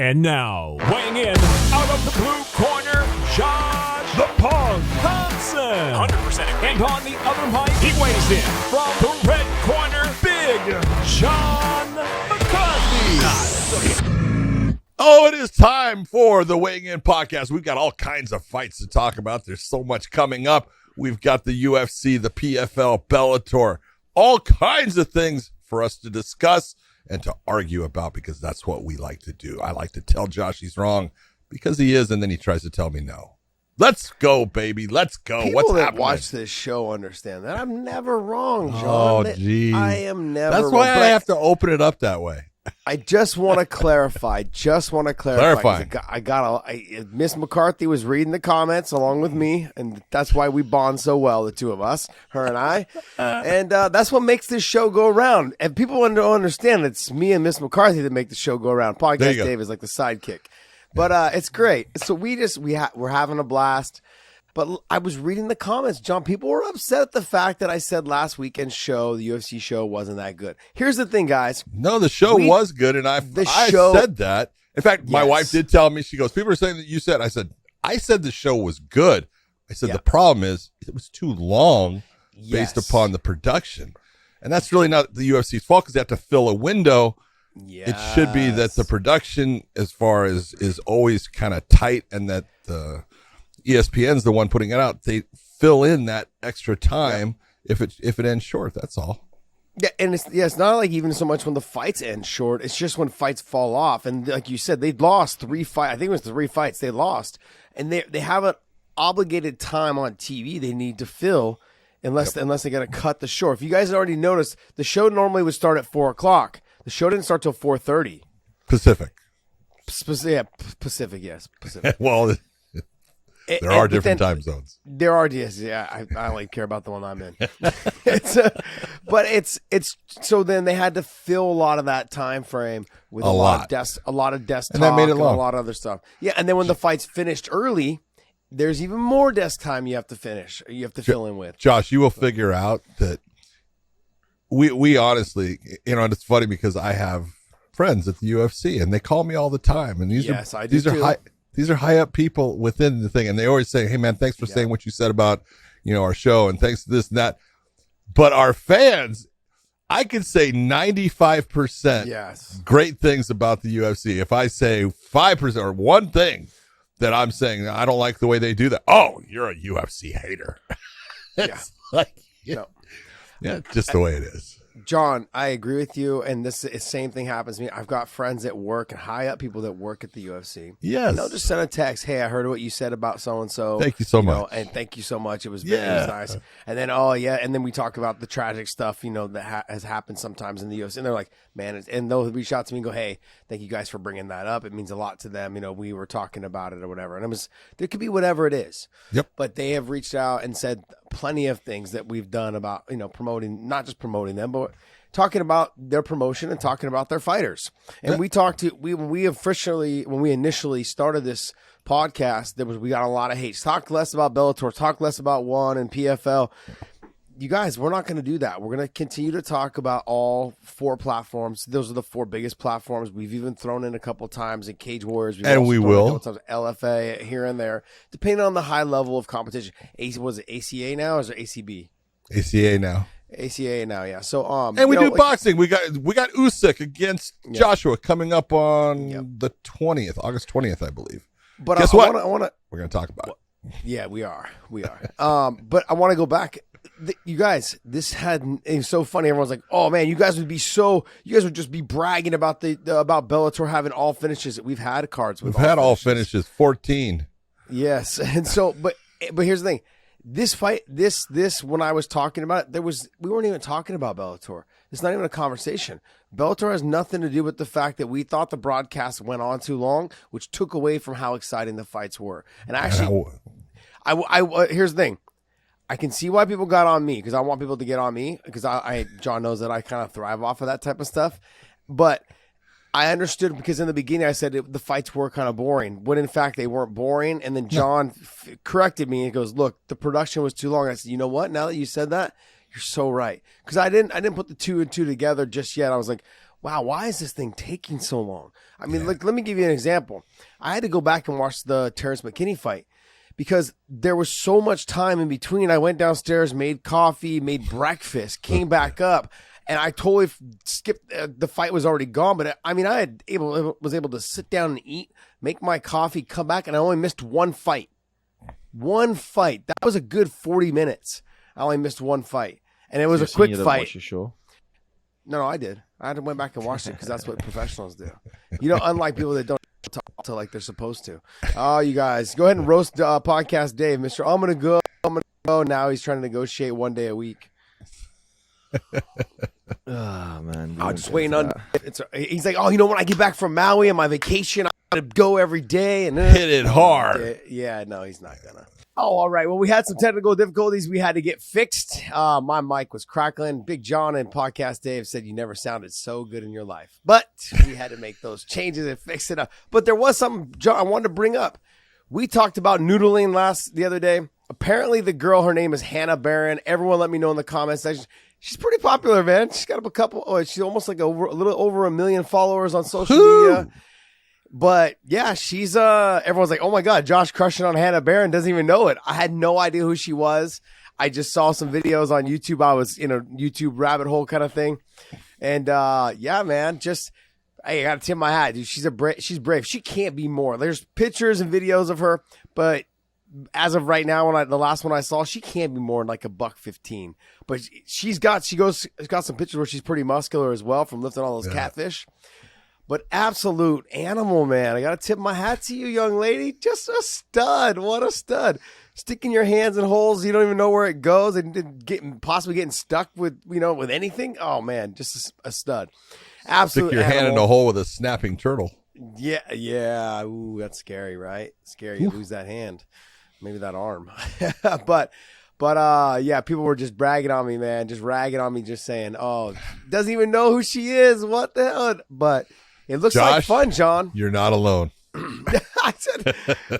And now, weighing in out of the blue corner, Josh the Punk Thompson. 100%. And on the other mic, he weighs in from the red corner, Big John McCarthy. Oh, it is time for the Weighing In podcast. We've got all kinds of fights to talk about. There's so much coming up. We've got the UFC, the PFL, Bellator, all kinds of things for us to discuss and to argue about, because that's what we like to do. I like to tell Josh he's wrong because he is, and then he tries to tell me no. Let's go, baby. Let's go. People What's that happening? watch this show understand that I'm never wrong, John. Oh, geez. I am never That's wrong. why I have to open it up that way. I just want to clarify. Clarifying. Miss McCarthy was reading the comments along with me, and that's why we bond so well, the two of us, her and I. And that's what makes this show go around. And people don't understand it's me and Miss McCarthy that make the show go around. Podcast Dave is like the sidekick. But it's great. So we're having a blast. But I was reading the comments, John. People were upset at the fact that I said last weekend's show, the UFC show, wasn't that good. Here's the thing, guys. No, the show was good, and I said that. In fact, my wife did tell me, she goes, people are saying that you said, I said the show was good. I said the problem is it was too long based upon the production. And that's really not the UFC's fault, because they have to fill a window. Yes. It should be that the production, as far as is always kind of tight, and that the ESPN's the one putting it out. They fill in that extra time if it ends short. That's all. Yeah, and it's not like even so much when the fights end short. It's just when fights fall off. And like you said, they lost 3 fights. I think it was 3 fights they lost, and they have an obligated time on TV they need to fill, unless they're going to cut the show. If you guys already noticed, the show normally would start at 4:00. The show didn't start till 4:30 Pacific. Pacific, yes, Pacific. Well. There are different time zones. There are, yes, yeah. I only care about the one I'm in. But it's so then they had to fill a lot of that time frame with a lot of desk and that made it long. And a lot of other stuff. Yeah, and then when the fights finished early, there's even more desk time you have to finish. You have to fill in with. Josh, you will figure out that we honestly, and it's funny because I have friends at the UFC and they call me all the time, and these are high up people within the thing, and they always say, "Hey, man, thanks for saying what you said about, our show, and thanks to this and that." But our fans, I could say 95% great things about the UFC. If I say 5% or one thing that I'm saying I don't like the way they do that, oh, you're a UFC hater. It's just the way it is. John, I agree with you, and this same thing happens to me. I've got friends at work and high up people that work at the UFC. Yes. And they'll just send a text, "Hey, I heard what you said about so-and-so. Thank you so much. And thank you so much. It was nice." And then, and then we talk about the tragic stuff, that has happened sometimes in the UFC. And they're like, man, and they'll reach out to me and go, "Hey, thank you guys for bringing that up. It means a lot to them. We were talking about it or whatever." And there could be whatever it is. Yep. But they have reached out and said plenty of things that we've done about, promoting, not just promoting them, but talking about their promotion and talking about their fighters. And we when we initially started this podcast, we got a lot of hate. Talk less about Bellator, talk less about ONE and PFL. You guys, we're not going to do that. We're going to continue to talk about all 4 platforms. Those are the 4 biggest platforms. We've even thrown in a couple times in Cage Warriors. We will. LFA here and there, depending on the high level of competition. Was it ACA now or is it ACB? ACA now. ACA now, yeah. So and we do boxing. We got Usyk against Joshua coming up on the 20th, August 20th, I believe. But guess what? We're going to talk about it. Yeah, we are. But I want to go back. You guys, it's so funny. Everyone's like, "Oh man, you guys would just be bragging about about Bellator having all finishes." We've had cards with. We've had all finishes, 14. Yes, and so, but here's the thing. This fight, when I was talking about it, we weren't even talking about Bellator. It's not even a conversation. Bellator has nothing to do with the fact that we thought the broadcast went on too long, which took away from how exciting the fights were. And actually, here's the thing. I can see why people got on me, because I want people to get on me, because John knows that I kind of thrive off of that type of stuff. But I understood, because in the beginning I said the fights were kind of boring, when in fact they weren't boring. And then John corrected me and goes, "Look, the production was too long." I said, "You know what? Now that you said that, you're so right." Because I didn't put the 2 and 2 together just yet. I was like, wow, why is this thing taking so long? I mean, like, let me give you an example. I had to go back and watch the Terrence McKinney fight because there was so much time in between. I went downstairs, made coffee, made breakfast, came back up, and I totally skipped. The fight was already gone, but I mean, was able to sit down and eat, make my coffee, come back, and I only missed one fight. One fight. That was a good 40 minutes. I only missed one fight, and it was a quick fight. Watch your show? No, I did. I went back and watched it because that's what professionals do. You know, unlike people that don't talk to like they're supposed to. Oh, you guys, go ahead and roast Podcast Dave, Mr. I'm gonna go. Now he's trying to negotiate 1 day a week. Oh man, I'm just waiting on. He's like, oh, you know, when I get back from Maui on my vacation, I'm gonna go every day and hit it hard. Yeah, no, he's not gonna. Oh, all right. Well, we had some technical difficulties we had to get fixed. My mic was crackling. Big John and Podcast Dave said you never sounded so good in your life. But we had to make those changes and fix it up. But there was something, John, I wanted to bring up. We talked about noodling the other day. Apparently, the girl, her name is Hannah Barron. Everyone let me know in the comments section. She's pretty popular, man. She's got she's almost like a little over 1 million followers on social media. But yeah, she's everyone's like, oh my God, Josh crushing on Hannah Barron, doesn't even know it. I had no idea who she was. I just saw some videos on YouTube. I was in a YouTube rabbit hole kind of thing. And yeah, man, I gotta tip my hat, dude. She's brave. She can't be more. There's pictures and videos of her, but as of right now, the last one I saw, she can't be more than like $115. But she's got some pictures where she's pretty muscular as well from lifting all those catfish. But absolute animal, man. I got to tip my hat to you, young lady. Just a stud. What a stud. Sticking your hands in holes you don't even know where it goes and possibly getting stuck with anything. Oh, man, just a stud. Absolute Stick your hand in a hole with a snapping turtle. Yeah. Ooh, that's scary, right? Scary. You lose that hand. Maybe that arm. But yeah, people were just bragging on me, man. Just ragging on me, just saying, oh, doesn't even know who she is. What the hell? But it looks like fun, John. You're not alone. I said,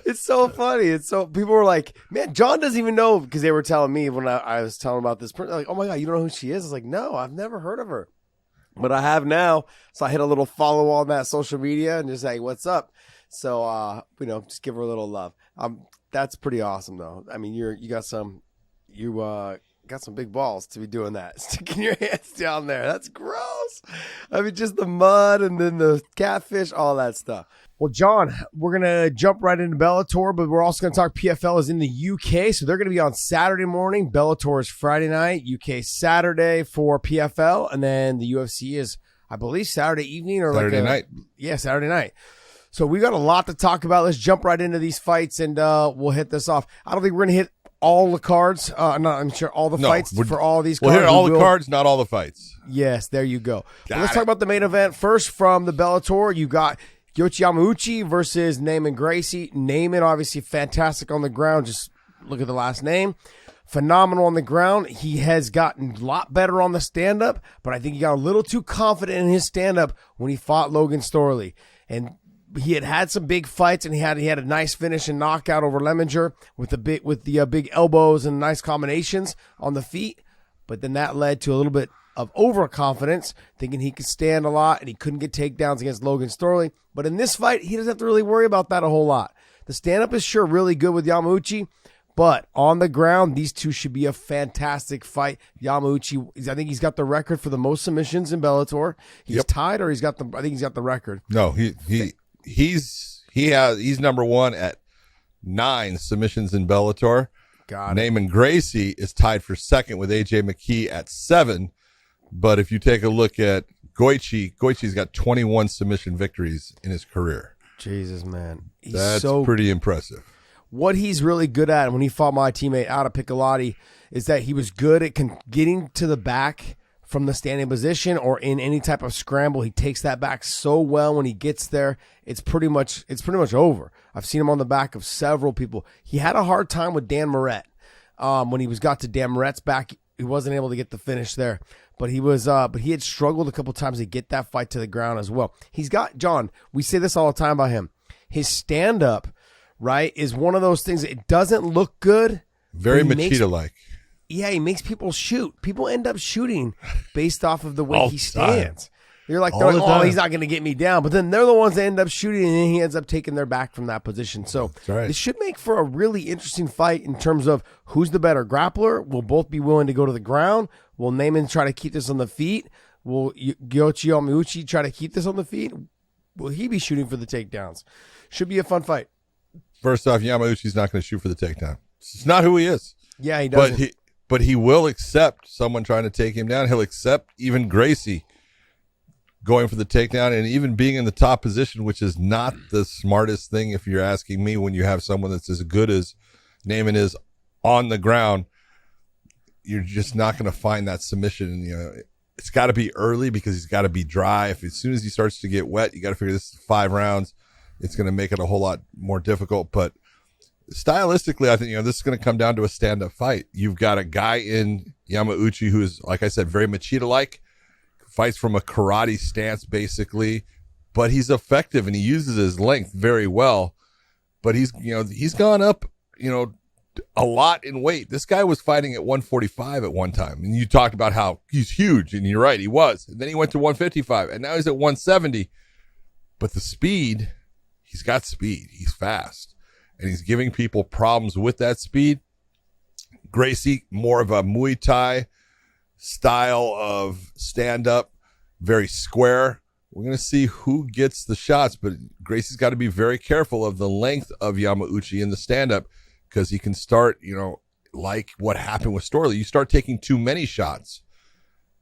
it's so funny. People were like, man, John doesn't even know, because they were telling me when I was telling about this person, like, oh my God, you don't know who she is? I was like, no, I've never heard of her. But I have now. So I hit a little follow on that social media and just say, what's up? So, just give her a little love. That's pretty awesome though. I mean, you got some big balls to be doing that. Sticking your hands down there. That's gross. I mean, just the mud and then the catfish, all that stuff. Well, John, we're going to jump right into Bellator, but we're also going to talk PFL is in the UK. So they're going to be on Saturday morning. Bellator is Friday night, UK Saturday for PFL. And then the UFC is, I believe, Saturday evening or Saturday night. Yeah, Saturday night. So we got a lot to talk about. Let's jump right into these fights and we'll hit this off. I don't think we're going to hit all the cards. I'm sure all the fights for all these cards. We'll hit all the cards, not all the fights. Yes, there you go. Let's talk about the main event. First, from the Bellator, you got Yoichi Yamauchi versus Naaman Gracie. Naaman, obviously fantastic on the ground. Just look at the last name. Phenomenal on the ground. He has gotten a lot better on the stand-up, but I think he got a little too confident in his stand-up when he fought Logan Storley. And he had some big fights, and he had a nice finish and knockout over Lemminger with the big elbows and nice combinations on the feet. But then that led to a little bit of overconfidence, thinking he could stand a lot, and he couldn't get takedowns against Logan Storley. But in this fight, he doesn't have to really worry about that a whole lot. The stand-up is sure really good with Yamauchi, but on the ground, these two should be a fantastic fight. Yamauchi, I think he's got the record for the most submissions in Bellator. He's tied, or I think he's got the record. No, he's number one at 9 submissions in Bellator. Naaman Gracie is tied for second with AJ McKee at 7. But if you take a look at Goichi's got 21 submission victories in his career. Jesus, man. That's pretty impressive. What he's really good at when he fought my teammate out of Piccolotti is that he was good at getting to the back from the standing position or in any type of scramble. He takes that back so well when he gets there. It's pretty much over. I've seen him on the back of several people. He had a hard time with Dan Moret. When he got to Dan Moret's back, he wasn't able to get the finish there. But he had struggled a couple times to get that fight to the ground as well. He's got, John, we say this all the time about him. His stand-up, right, is one of those things that it doesn't look good. Very Machida-like. Yeah, he makes people shoot. People end up shooting based off of the way he stands. You're like, oh, he's not going to get me down. But then they're the ones that end up shooting, and then he ends up taking their back from that position. So This should make for a really interesting fight in terms of who's the better grappler. Will both be willing to go to the ground? Will Naaman try to keep this on the feet? Will Gyochi Yamauchi try to keep this on the feet? Will he be shooting for the takedowns? Should be a fun fight. First off, Yamauchi's not going to shoot for the takedown. It's not who he is. Yeah, he doesn't. But he will accept someone trying to take him down. He'll accept even Gracie going for the takedown and even being in the top position, which is not the smartest thing if you're asking me, when you have someone that's as good as Naaman is on the ground. You're just not going to find that submission. You know, it's got to be early because he's got to be dry. As soon as he starts to get wet, you got to figure this is 5 rounds. It's going to make it a whole lot more difficult. But stylistically, I think, this is going to come down to a stand-up fight. You've got a guy in Yamauchi who is, like I said, very Machida-like, fights from a karate stance, basically, but he's effective and he uses his length very well. But he's gone up, a lot in weight. This guy was fighting at 145 at one time, and you talked about how he's huge, and you're right, he was. And then he went to 155, and now he's at 170. But the speed, he's got speed. He's fast, and he's giving people problems with that speed. Gracie, more of a Muay Thai style of stand-up, very square. We're going to see who gets the shots, but Gracie's got to be very careful of the length of Yamauchi in the stand-up, because he can start, like what happened with Storley. You start taking too many shots,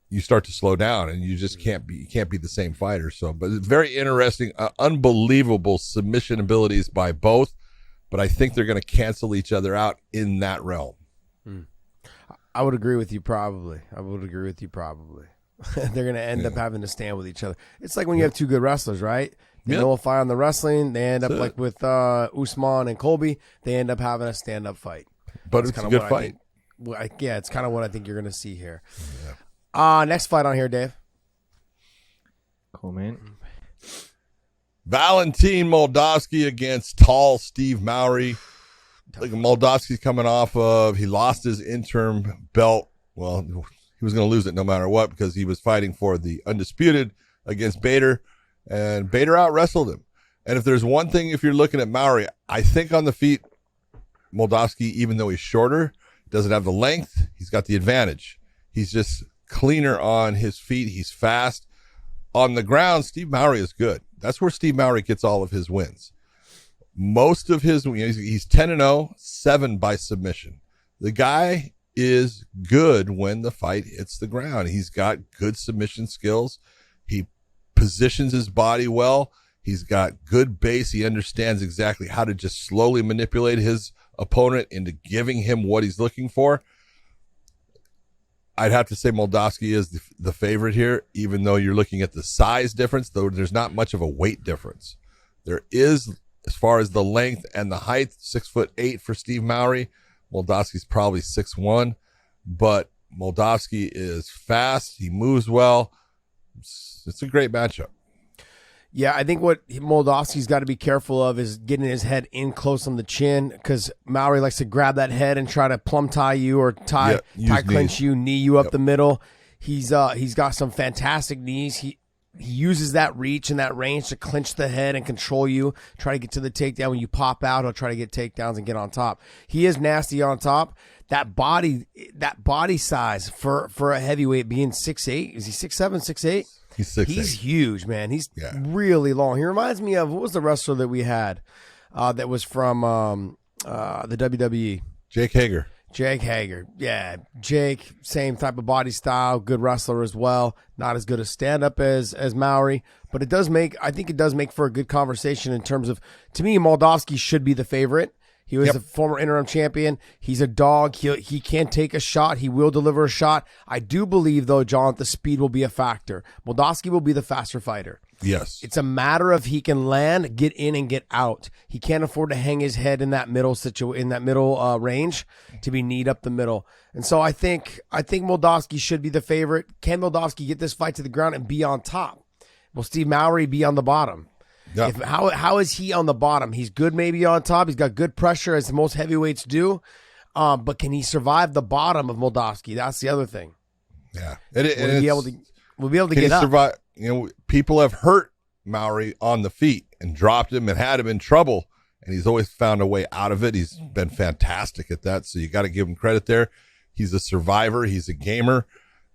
you start to slow down, and you just can't be the same fighter. So, but it's very interesting, unbelievable submission abilities by both, but I think they're going to cancel each other out in that realm. I would agree with you probably. They're going to end up having to stand with each other. It's like when you have two good wrestlers, right? They know a fight on the wrestling. They end up like with Usman and Colby. They end up having a stand-up fight. But it's a good fight. It's kind of what I think you're going to see here. Yeah. Next fight on here, Dave. Co-main. Valentin Moldavsky against tall Steve Mowry. Like Moldavsky's coming off of, he lost his interim belt. Well, he was going to lose it no matter what, because he was fighting for the undisputed against Bader, and Bader out-wrestled him. And if there's one thing, if you're looking at Mowry, I think on the feet, Moldavsky, even though he's shorter, doesn't have the length, he's got the advantage. He's just cleaner on his feet. He's fast. On the ground, Steve Mowry is good. That's where Steve Mowry gets all of his wins. Most of his, he's 10-0, 7 by submission. The guy is good when the fight hits the ground. He's got good submission skills. He positions his body well. He's got good base. He understands exactly how to just slowly manipulate his opponent into giving him what he's looking for. I'd have to say Moldavsky is the favorite here, even though you're looking at the size difference, though there's not much of a weight difference. There is, as far as the length and the height, 6'8" for Steve Mowry. Moldavsky's probably 6'1", but Moldavsky is fast. He moves well. It's a great matchup. Yeah, I think what Moldavsky's got to be careful of is getting his head in close on the chin, because Mowry likes to grab that head and try to plumb tie you or tie clinch you, knee you up the middle. He's got some fantastic knees. He uses that reach and that range to clinch the head and control you, try to get to the takedown. When you pop out, he'll try to get takedowns and get on top. He is nasty on top. That body size for a heavyweight, being 6'8", is he 6'7", 6'8"? He's 6'8". He's huge, man. He's really long. He reminds me of, what was the wrestler that we had that was from the WWE? Jake Hager. Yeah, Jake, same type of body style, good wrestler as well. Not as good a stand-up as Mowry, but I think it does make for a good conversation in terms of, to me, Moldavsky should be the favorite. He was a former interim champion. He's a dog. He can take a shot. He will deliver a shot. I do believe, though, John, the speed will be a factor. Moldavsky will be the faster fighter. Yes. It's a matter of he can land, get in, and get out. He can't afford to hang his head in that middle range to be kneed up the middle. And so I think Moldavsky should be the favorite. Can Moldavsky get this fight to the ground and be on top? Will Steve Mowry be on the bottom? Yeah. How is he on the bottom? He's good maybe on top. He's got good pressure, as most heavyweights do. But can he survive the bottom of Moldavsky? That's the other thing. Yeah. We'll be able to get up. people have hurt Mowry on the feet and dropped him and had him in trouble, and he's always found a way out of it. He's been fantastic at that, so you got to give him credit there. He's a survivor. He's a gamer,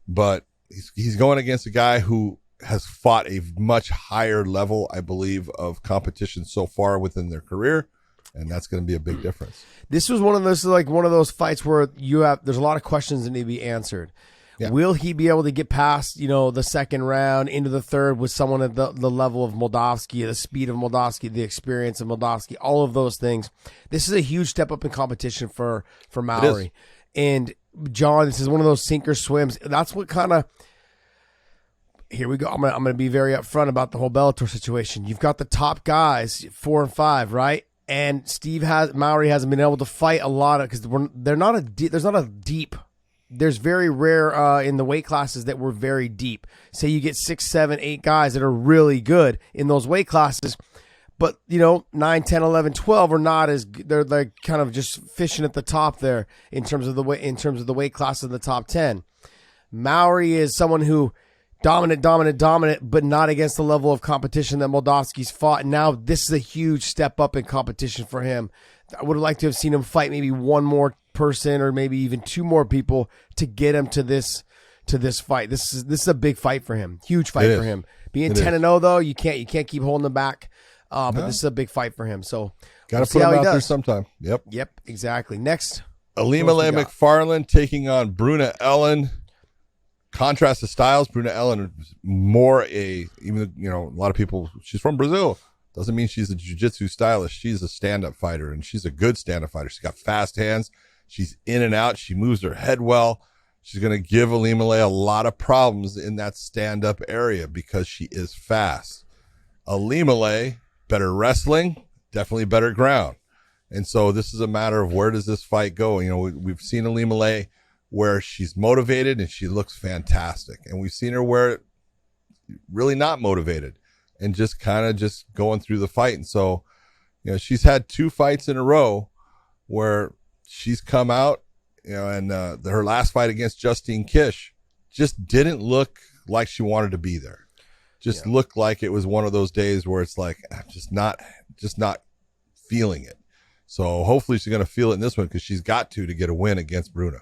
but he's going against a guy who has fought a much higher level, I believe, of competition so far within their career, and that's going to be a big difference. This was one of those fights where there's a lot of questions that need to be answered. Yeah. Will he be able to get past, the second round into the third with someone at the level of Moldavsky, the speed of Moldavsky, the experience of Moldavsky, all of those things? This is a huge step up in competition for Mowry. And John, this is one of those sink or swims. That's what kind of, here we go. I'm gonna be very upfront about the whole Bellator situation. You've got the top guys, 4 and 5, right? And Mowry hasn't been able to fight a lot of, because there's very rare in the weight classes that were very deep. Say you get 6, 7, 8 guys that are really good in those weight classes, but 9, 10, 11, 12 are not as good. They're like kind of just fishing at the top there in terms of the weight classes in the top 10. Mowry is someone who dominant, but not against the level of competition that Moldavsky's fought. And now this is a huge step up in competition for him. I would have liked to have seen him fight maybe one more person or maybe even 2 more people to get him to this fight. This is a big fight for him. Huge fight for him. Being 10-0 though, you can't keep holding him back. But this is a big fight for him. So got to put him out there sometime. Yep, exactly. Next, Ilima-Lei Macfarlane taking on Bruna Ellen. Contrast to styles, Bruna Ellen is more a lot of people, she's from Brazil. Doesn't mean she's a jiu-jitsu stylist. She's a stand-up fighter, and she's a good stand-up fighter. She's got fast hands. She's in and out. She moves her head well. She's going to give Ilima-Lei a lot of problems in that stand-up area because she is fast. Ilima-Lei, better wrestling, definitely better ground. And so this is a matter of where does this fight go? We've seen Ilima-Lei where she's motivated and she looks fantastic. And we've seen her where really not motivated and just kind of just going through the fight. And so, she's had 2 fights in a row where she's come out, and her last fight against Justine Kish just didn't look like she wanted to be there. Just looked like it was one of those days where it's like, just not feeling it. So hopefully she's going to feel it in this one because she's got to get a win against Bruna.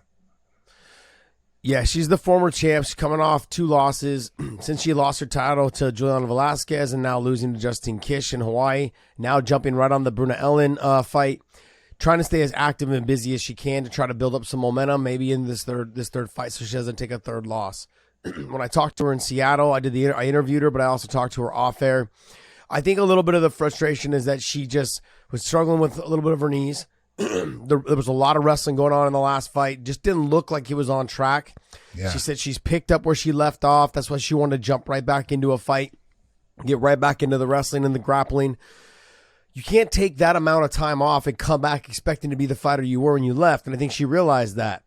Yeah, she's the former champ. She's coming off 2 losses since she lost her title to Juliana Velasquez and now losing to Justine Kish in Hawaii. Now jumping right on the Bruna Ellen fight, trying to stay as active and busy as she can to try to build up some momentum, maybe in this third fight, so she doesn't take a third loss. When I talked to her in Seattle, I interviewed her, but I also talked to her off air. I think a little bit of the frustration is that she just was struggling with a little bit of her knees. There was a lot of wrestling going on in the last fight. Just didn't look like he was on track. Yeah. She said she's picked up where she left off. That's why she wanted to jump right back into a fight, get right back into the wrestling and the grappling. You can't take that amount of time off and come back expecting to be the fighter you were when you left. And I think she realized that.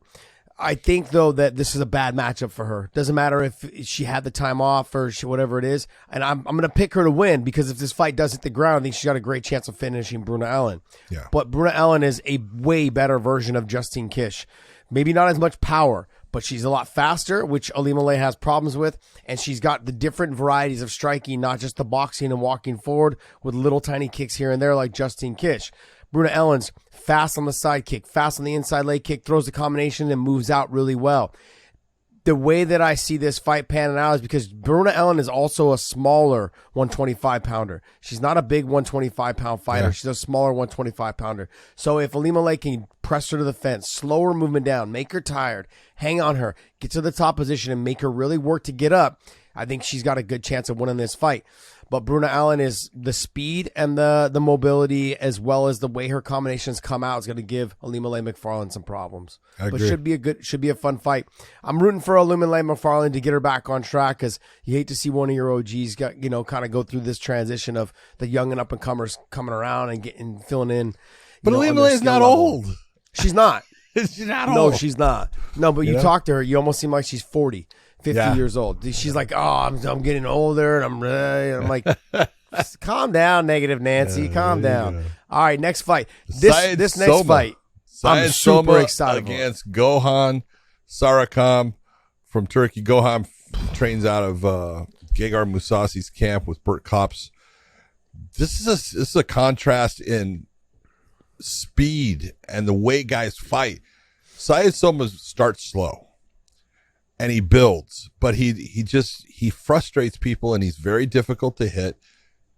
I think, though, that this is a bad matchup for her. Doesn't matter if she had the time off or whatever it is. And I'm going to pick her to win because if this fight does hit the ground, I think she's got a great chance of finishing Bruna Ellen. Yeah. But Bruna Ellen is a way better version of Justine Kish. Maybe not as much power, but she's a lot faster, which Ilima-Lei has problems with. And she's got the different varieties of striking, not just the boxing and walking forward with little tiny kicks here and there like Justine Kish. Bruna Ellen's fast on the side kick, fast on the inside leg kick, throws the combination and moves out really well. The way that I see this fight panning out is because Bruna Ellen is also a smaller 125-pounder. She's not a big 125-pound fighter. Yeah. She's a smaller 125-pounder. So if Ilima-Lei can press her to the fence, slow her movement down, make her tired, hang on her, get to the top position and make her really work to get up, I think she's got a good chance of winning this fight. But Bruna Ellen is the speed and the mobility as well as the way her combinations come out is going to give Ilima-Lei Macfarlane some problems. I agree. But should be a fun fight. I'm rooting for Ilima-Lei Macfarlane to get her back on track because you hate to see one of your OGs kind of go through this transition of the young and up and comers coming around and getting filling in. But Ilima-Lei is not old. She's not. She's not old. No, she's not. No, but you talk to her, you almost seem like she's 40. 50 years old. She's like, I'm getting older, and I'm like, calm down, negative Nancy, calm down. All right, next fight. This next fight, I'm super excited against Gohan Sarakam from Turkey. Gohan trains out of Gegard Mousasi's camp with Burt Kopp's. This is a contrast in speed and the way guys fight. Syed Soma starts slow and he builds, but he frustrates people and he's very difficult to hit,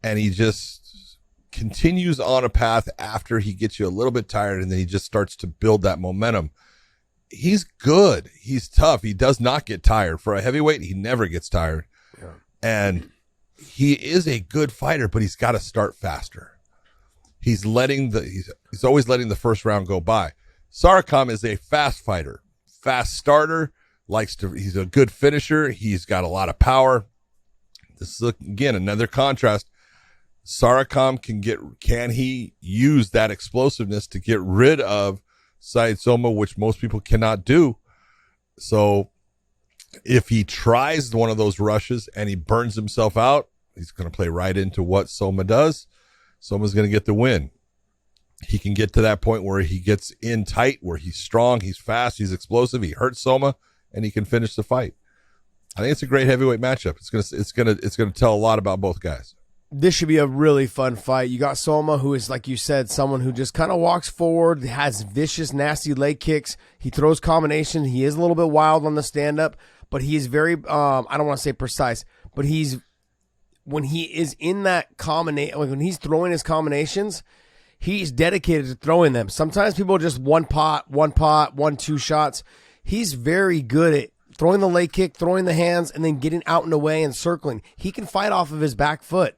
and he just continues on a path after he gets you a little bit tired, and then he just starts to build that momentum. He's good. He's tough. He does not get tired. For a heavyweight, he never gets tired. Yeah. And he is a good fighter, but he's got to start faster. He's always letting the first round go by. Sarakam is a fast fighter, fast starter, he's a good finisher. He's got a lot of power. This is, again, another contrast. Sarakam can he use that explosiveness to get rid of Syed Soma, which most people cannot do. So if he tries one of those rushes and he burns himself out, he's going to play right into what Soma does. Soma's going to get the win. He can get to that point where he gets in tight, where he's strong, he's fast, he's explosive, he hurts Soma, and he can finish the fight. I think it's a great heavyweight matchup. It's gonna tell a lot about both guys. This should be a really fun fight. You got Soma, who is, like you said, someone who just kind of walks forward, has vicious, nasty leg kicks. He throws combinations. He is a little bit wild on the stand-up, but he is very, I don't want to say precise, but when he is in that combination, when he's throwing his combinations, he's dedicated to throwing them. Sometimes people just one pot, 1-2 shots. He's very good at throwing the leg kick, throwing the hands, and then getting out and away and circling. He can fight off of his back foot.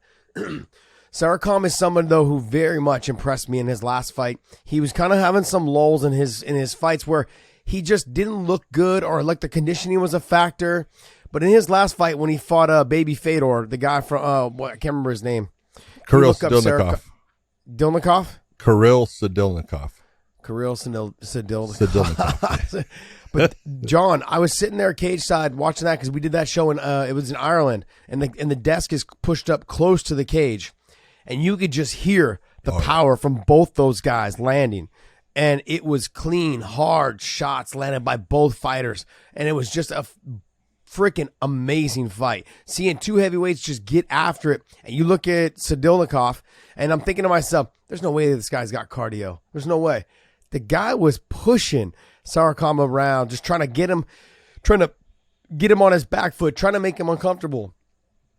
Sarakam is someone, though, who very much impressed me in his last fight. He was kind of having some lulls in his fights where he just didn't look good, or like the conditioning was a factor. But in his last fight, when he fought Baby Fedor, the guy from I can't remember his name. Kirill Sadilnikov. Dilnikov? Kirill Sadilnikov. Kirill Sadilnikov. But John, I was sitting there cage side watching that because we did that show in it was in Ireland, and the desk is pushed up close to the cage, and you could just hear the power from both those guys landing, and it was clean, hard shots landed by both fighters, and it was just a freaking amazing fight. Seeing two heavyweights just get after it, and you look at Sadilnikov, and I'm thinking to myself, there's no way this guy's got cardio. There's no way. The guy was pushing Sarakam around, just trying to get him on his back foot, trying to make him uncomfortable.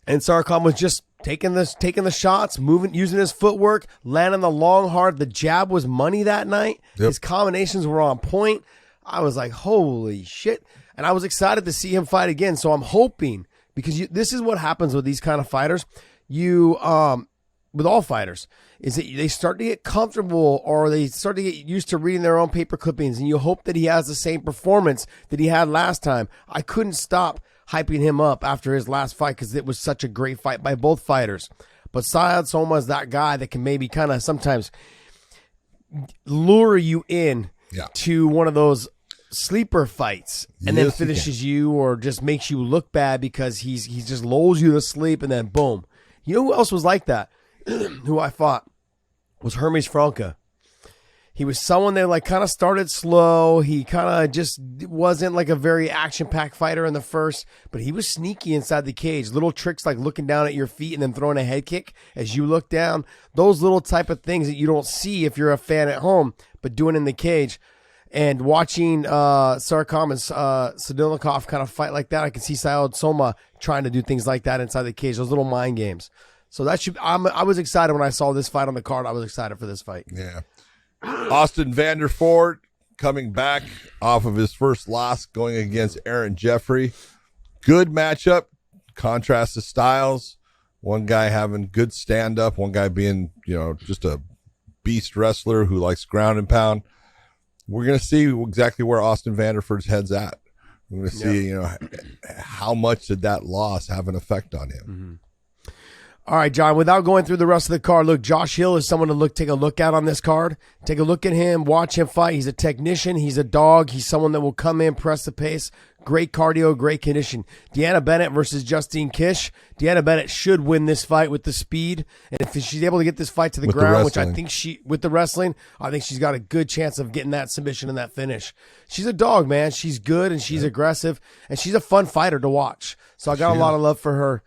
And Sarakam was just taking the shots, moving, using his footwork, landing the long, hard. The jab was money that night. Yep. His combinations were on point. I was like, holy shit. And I was excited to see him fight again. So I'm hoping, because this is what happens with these kind of fighters. With all fighters, is that they start to get comfortable, or they start to get used to reading their own paper clippings, and you hope that he has the same performance that he had last time. I couldn't stop hyping him up after his last fight because it was such a great fight by both fighters. But Syed Soma is that guy that can maybe kind of sometimes lure you in to one of those sleeper fights and then finishes you, or just makes you look bad because he just lulls you to sleep, and then boom. You know who else was like that? Who I fought was Hermes Franca. He was someone that like kind of started slow. He kind of just wasn't like a very action-packed fighter in the first, but he was sneaky inside the cage. Little tricks like looking down at your feet and then throwing a head kick as you look down. Those little type of things that you don't see if you're a fan at home, but doing in the cage. And watching Sarakam and Sadilnikov kind of fight like that, I can see Syed Soma trying to do things like that inside the cage. Those little mind games. So that I was excited when I saw this fight on the card. I was excited for this fight. Yeah. Austin Vanderford coming back off of his first loss, going against Aaron Jeffrey. Good matchup. Contrast of styles. One guy having good stand-up. One guy being, just a beast wrestler who likes ground and pound. We're going to see exactly where Austin Vanderford's head's at. We're going to see, how much did that loss have an effect on him. Mm-hmm. All right, John, without going through the rest of the card, look, Josh Hill is someone to take a look at on this card. Take a look at him, watch him fight. He's a technician. He's a dog. He's someone that will come in, press the pace. Great cardio, great condition. Deanna Bennett versus Justine Kish. Deanna Bennett should win this fight with the speed. And if she's able to get this fight to the ground, which I think with the wrestling, I think she's got a good chance of getting that submission and that finish. She's a dog, man. She's good and she's aggressive, and she's a fun fighter to watch. So I got a lot of love for her.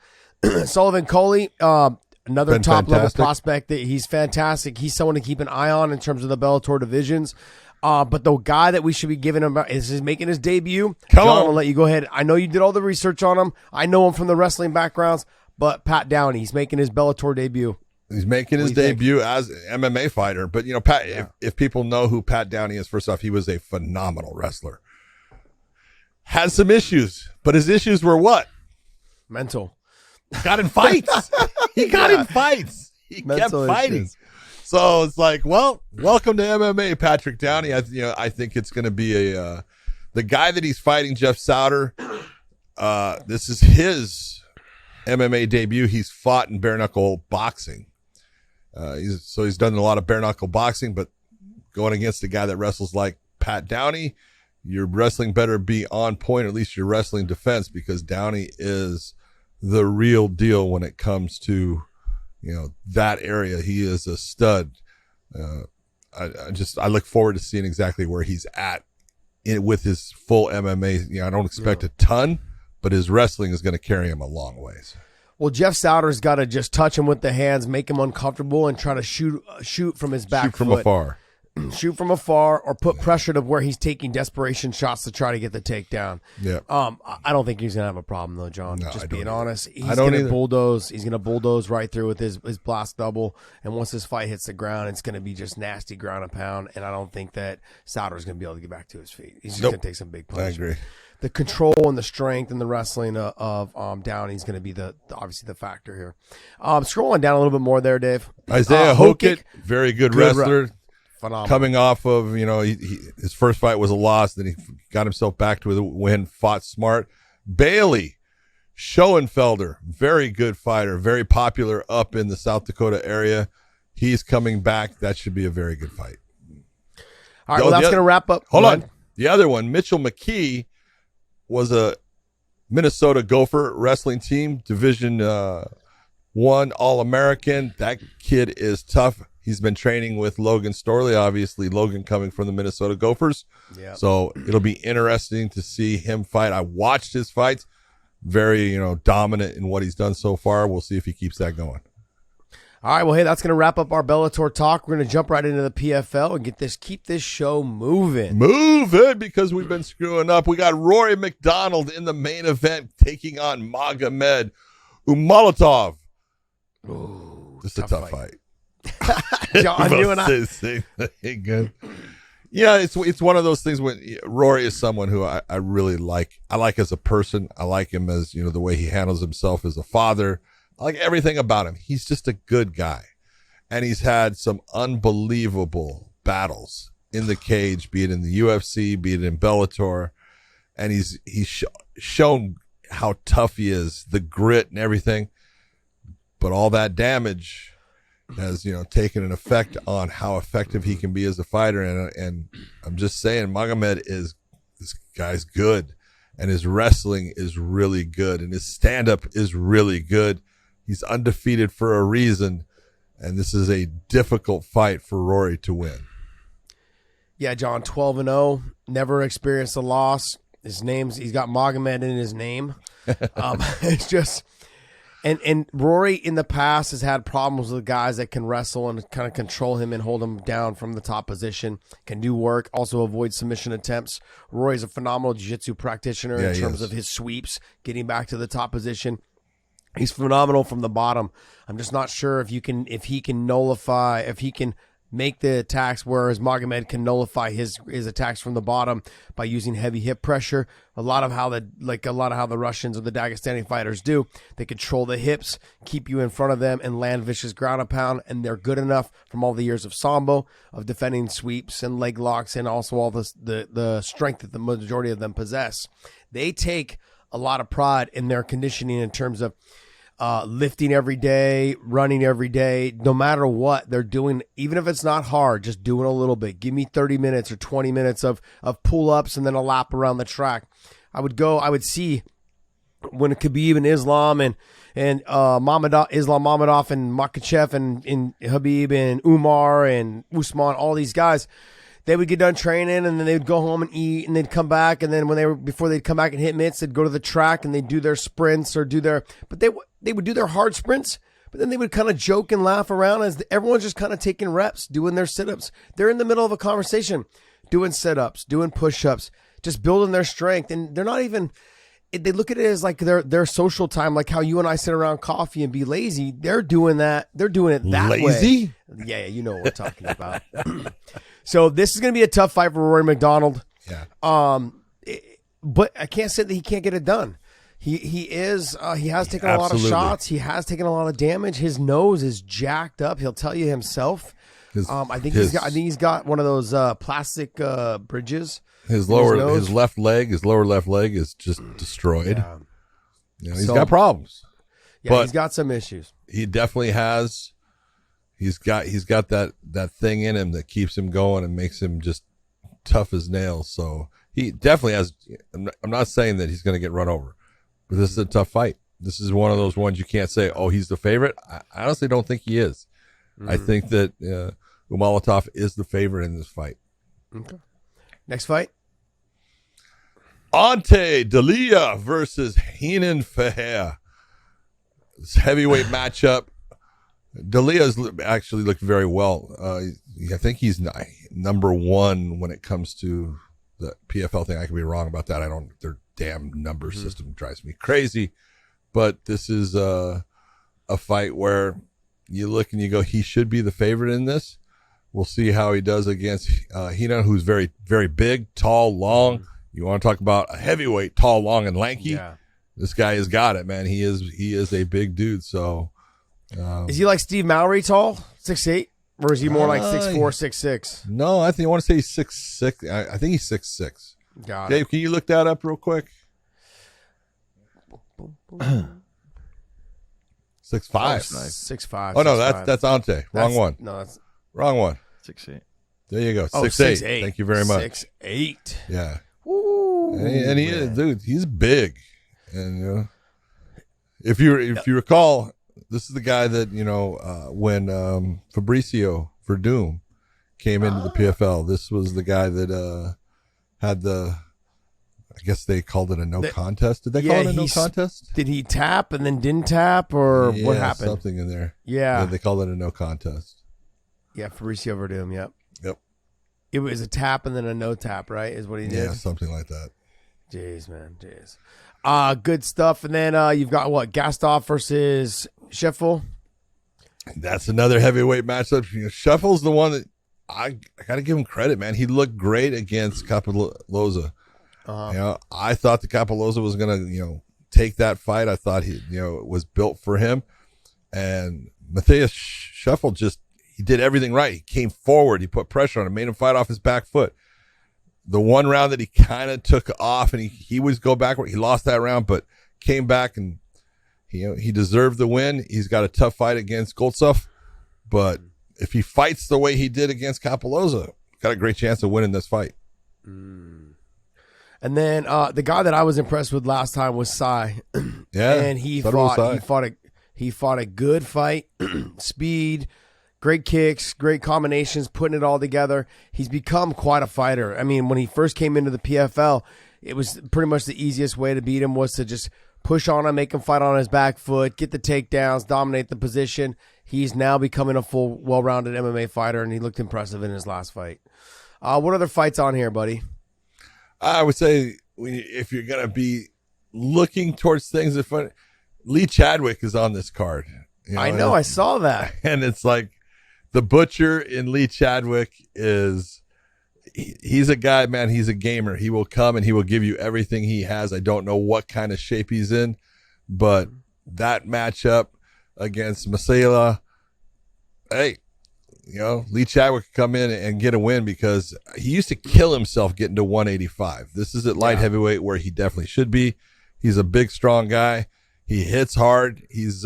Sullivan Coley, another top-level fantastic. prospect. He's fantastic. He's someone to keep an eye on in terms of the Bellator divisions. But the guy that we should be giving him is making his debut. John, I'm going to let you go ahead. I know you did all the research on him. I know him from the wrestling backgrounds. But Pat Downey, he's making his Bellator debut. He's making his debut as an MMA fighter. But, Pat, if people know who Pat Downey is, first off, he was a phenomenal wrestler. Had some issues, but his issues were what? Mental. Got in fights. He got in fights. He Mental kept fighting. issues. So it's like, well, welcome to MMA, Patrick Downey. I think it's going to be the guy that he's fighting, Jeff Souter. This is his MMA debut. He's fought in bare knuckle boxing. He's done a lot of bare knuckle boxing, but going against a guy that wrestles like Pat Downey, your wrestling better be on point, at least your wrestling defense, because Downey is the real deal when it comes to, that area. He is a stud. I look forward to seeing exactly where he's at with his full MMA. I don't expect a ton, but his wrestling is going to carry him a long ways. Well, Jeff Souter's got to just touch him with the hands, make him uncomfortable, and try to shoot from his back Shoot from foot. afar. Shoot from afar, or put pressure to where he's taking desperation shots to try to get the takedown. Yeah. I don't think he's gonna have a problem though, John. No, just being honest, he's either. bulldoze. He's gonna bulldoze right through with his blast double, and once this fight hits the ground, it's gonna be just nasty ground and pound. And I don't think that Souter's gonna be able to get back to his feet. He's just gonna take some big punches. I agree. The control and the strength and the wrestling of Downey is going to be obviously the factor here. Scrolling down a little bit more there, Dave. Isaiah Hokic, very good wrestler. Phenomenal. Coming off of, his first fight was a loss. Then he got himself back to a win, fought smart. Bailey Schoenfelder, very good fighter, very popular up in the South Dakota area. He's coming back. That should be a very good fight. All right, well, that's going to wrap up. Hold on. The other one, Mitchell McKee, was a Minnesota Gopher wrestling team, Division 1 All-American. That kid is tough. He's been training with Logan Storley, obviously. Logan coming from the Minnesota Gophers. Yeah. So it'll be interesting to see him fight. I watched his fights. Very, dominant in what he's done so far. We'll see if he keeps that going. All right, well, hey, that's going to wrap up our Bellator talk. We're going to jump right into the PFL and keep this show moving. Move it, because we've been screwing up. We got Rory McDonald in the main event taking on Magomed Umalatov. Ooh, just a tough fight. John, you and I. Good. Yeah, it's one of those things when Rory is someone who I really like. I like as a person. I like him as, the way he handles himself as a father. I like everything about him. He's just a good guy. And he's had some unbelievable battles in the cage, be it in the UFC, be it in Bellator. And he's shown how tough he is, the grit and everything. But all that damage has, taken an effect on how effective he can be as a fighter. And I'm just saying, Magomed this guy's good. And his wrestling is really good. And his stand-up is really good. He's undefeated for a reason, and this is a difficult fight for Rory to win. Yeah, John, 12-0, never experienced a loss. He's got Magomed in his name. It's just, and Rory in the past has had problems with guys that can wrestle and kind of control him and hold him down from the top position, can do work, also avoid submission attempts. Rory's a phenomenal jiu-jitsu practitioner in terms of his sweeps, getting back to the top position. He's phenomenal from the bottom. I'm just not sure if he can make the attacks, whereas Magomed can nullify his attacks from the bottom by using heavy hip pressure. A lot of how the Russians or the Dagestani fighters do. They control the hips, keep you in front of them, and land vicious ground and pound. And they're good enough from all the years of Sambo, of defending sweeps and leg locks, and also all the strength that the majority of them possess. They take a lot of pride in their conditioning in terms of lifting every day, running every day, no matter what they're doing, even if it's not hard, just doing a little bit. Give me 30 minutes or 20 minutes of pull-ups and then a lap around the track. I would see when Khabib and Islam and Islam Mamedov and Makhachev and Khabib and Umar and Usman, all these guys, they would get done training and then they'd go home and eat and they'd come back, and then before they'd come back and hit mitts, they'd go to the track and they'd do their sprints or but they would do their hard sprints, but then they would kind of joke and laugh around as everyone's just kind of taking reps, doing their sit-ups. They're in the middle of a conversation, doing sit-ups, doing push-ups, just building their strength. And they're not even, they look at it as like their social time, like how you and I sit around coffee and be lazy. They're doing that. They're doing it that way. Lazy? Yeah, you know what we're talking about. So this is going to be a tough fight for Rory McDonald. Yeah. But I can't say that he can't get it done. He has taken a lot of shots. He has taken a lot of damage. His nose is jacked up. He'll tell you himself. I think he's got one of those plastic bridges. His lower left leg is just destroyed. Yeah. He's got problems. Yeah, but he's got some issues. He definitely has. He's got that thing in him that keeps him going and makes him just tough as nails. So he definitely has. I'm not saying that he's going to get run over, but this is a tough fight. This is one of those ones you can't say, oh, he's the favorite. I honestly don't think he is. Mm-hmm. I think that Umalatov is the favorite in this fight. Okay. Next fight. Ante Dalia versus Heenan Feher. This heavyweight matchup. Dalia's actually looked very well. I think he's number one when it comes to the PFL thing. I could be wrong about that. Their damn number system drives me crazy. But this is a fight where you look and you go, he should be the favorite in this. We'll see how he does against Heenan, who's very, very big, tall, long. You want to talk about a heavyweight, tall, long, and lanky? Yeah. This guy has got it, man. He is a big dude. So, is he like Steve Mowry tall, 6'8", or is he more like 6'4", 6'6"? No, I want to say he's 6'6". I think he's 6'6". Got Dave, can you look that up real quick? 6'5". 6'5". Oh no, that's Ante. Wrong one. No, that's wrong one. 6'8". There you go. 6'8". Thank you very much. 6'8". Yeah. Ooh, and he is, dude. He's big, and if you recall, this is the guy that when Fabricio Verdum came into the PFL. This was the guy that had I guess they called it a no contest. Did they call it a no contest? Did he tap and then didn't tap, or what happened? Something in there. Yeah. They called it a no contest. Yeah, Fabricio Verdum. Yep. It was a tap and then a no tap, right? Is what he did. Yeah, something like that. Jeez, man. Jeez. Good stuff. And then you've got what? Gastov versus Scheffel. That's another heavyweight matchup. Scheffel's the one that I got to give him credit, man. He looked great against Capoloza. I thought the Capoloza was going to, take that fight. I thought it was built for him. And Matthias Scheffel he did everything right. He came forward. He put pressure on him, made him fight off his back foot. The one round that he kind of took off and he would go backward. He lost that round, but came back and he deserved the win. He's got a tough fight against Goltsov, but if he fights the way he did against Capoloza, got a great chance of winning this fight. And then the guy that I was impressed with last time was Sai. Yeah, and he fought a good fight, speed. Great kicks, great combinations, putting it all together. He's become quite a fighter. I mean, when he first came into the PFL, it was pretty much the easiest way to beat him was to just push on him, make him fight on his back foot, get the takedowns, dominate the position. He's now becoming a full, well-rounded MMA fighter, and he looked impressive in his last fight. What other fights on here, buddy? I would say if you're going to be looking towards things, Lee Chadwick is on this card. I know, I saw that. And it's like, the butcher in Lee Chadwick he's a guy, man. He's a gamer. He will come and he will give you everything he has. I don't know what kind of shape he's in, but that matchup against Masela, hey, Lee Chadwick could come in and get a win because he used to kill himself getting to 185. This is at light heavyweight where he definitely should be. He's a big, strong guy. He hits hard. He's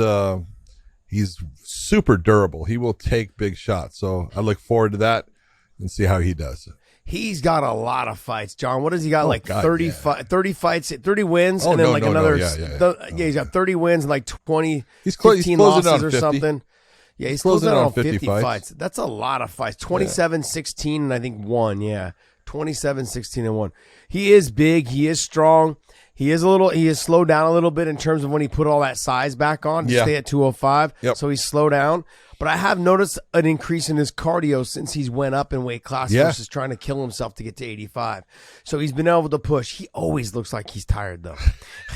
super durable. He will take big shots. So I look forward to that and see how he does. He's got a lot of fights, John. What does he got? 30 fights, 30 wins, and then another. He's got 30 wins and like 20, 15 losses or something. Yeah, he's closing on 50 fights. That's a lot of fights. 27, 16, and I think 1. Yeah, 27, 16, and 1. He is big. He is strong. He is slowed down a little bit in terms of when he put all that size back on to stay at 205. Yep. So he's slowed down. But I have noticed an increase in his cardio since he's went up in weight class versus trying to kill himself to get to 85. So he's been able to push. He always looks like he's tired, though.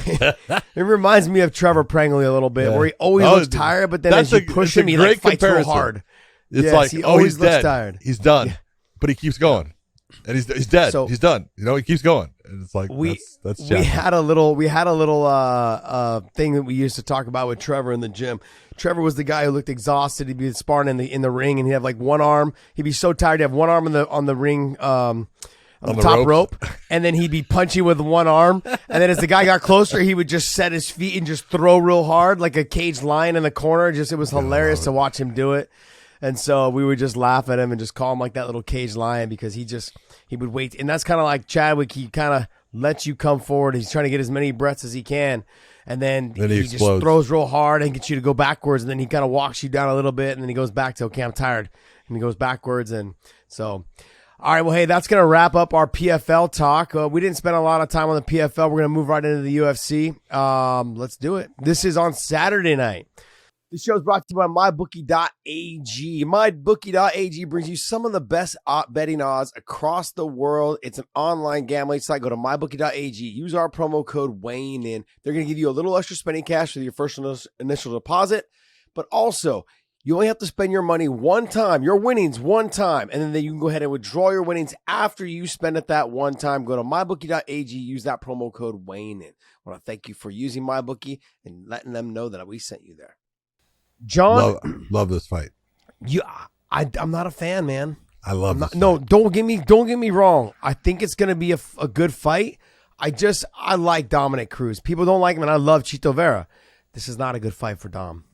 It reminds me of Trevor Prangley a little bit, where he always looks tired, but then as you push him, he like fights real hard. It's like, he always he's looks dead. tired. He's done. Yeah. But he keeps going. And he's dead. So, he's done. He keeps going. And it's like that's we had a little thing that we used to talk about with Trevor in the gym. Trevor was the guy who looked exhausted. He'd be sparring in the ring, and he'd have like one arm. He'd be so tired. He'd have one arm on the ring on the top rope, and then he'd be punching with one arm. And then as the guy got closer, he would just set his feet and just throw real hard like a caged lion in the corner. It was hilarious to watch him do it. And so we would just laugh at him and just call him like that little caged lion, because he would wait. And that's kind of like Chadwick. He kind of lets you come forward. He's trying to get as many breaths as he can. And then he just throws real hard and gets you to go backwards. And then he kind of walks you down a little bit. And then he goes back to, okay, I'm tired. And he goes backwards. And so, all right, well, hey, that's going to wrap up our PFL talk. We didn't spend a lot of time on the PFL. We're going to move right into the UFC. Let's do it. This is on Saturday night. This show is brought to you by MyBookie.ag. MyBookie.ag brings you some of the best betting odds across the world. It's an online gambling site. Go to MyBookie.ag. Use our promo code weighing in. They're going to give you a little extra spending cash with your first initial deposit. But also, you only have to spend your money one time, your winnings one time, and then you can go ahead and withdraw your winnings after you spend it that one time. Go to MyBookie.ag. Use that promo code weighing in. I want to thank you for using MyBookie and letting them know that we sent you there. John, love this fight. I'm not a fan, man. I love this fight. No, don't get me wrong. I think it's going to be a good fight. I like Dominic Cruz. People don't like him, and I love Chito Vera. This is not a good fight for Dom.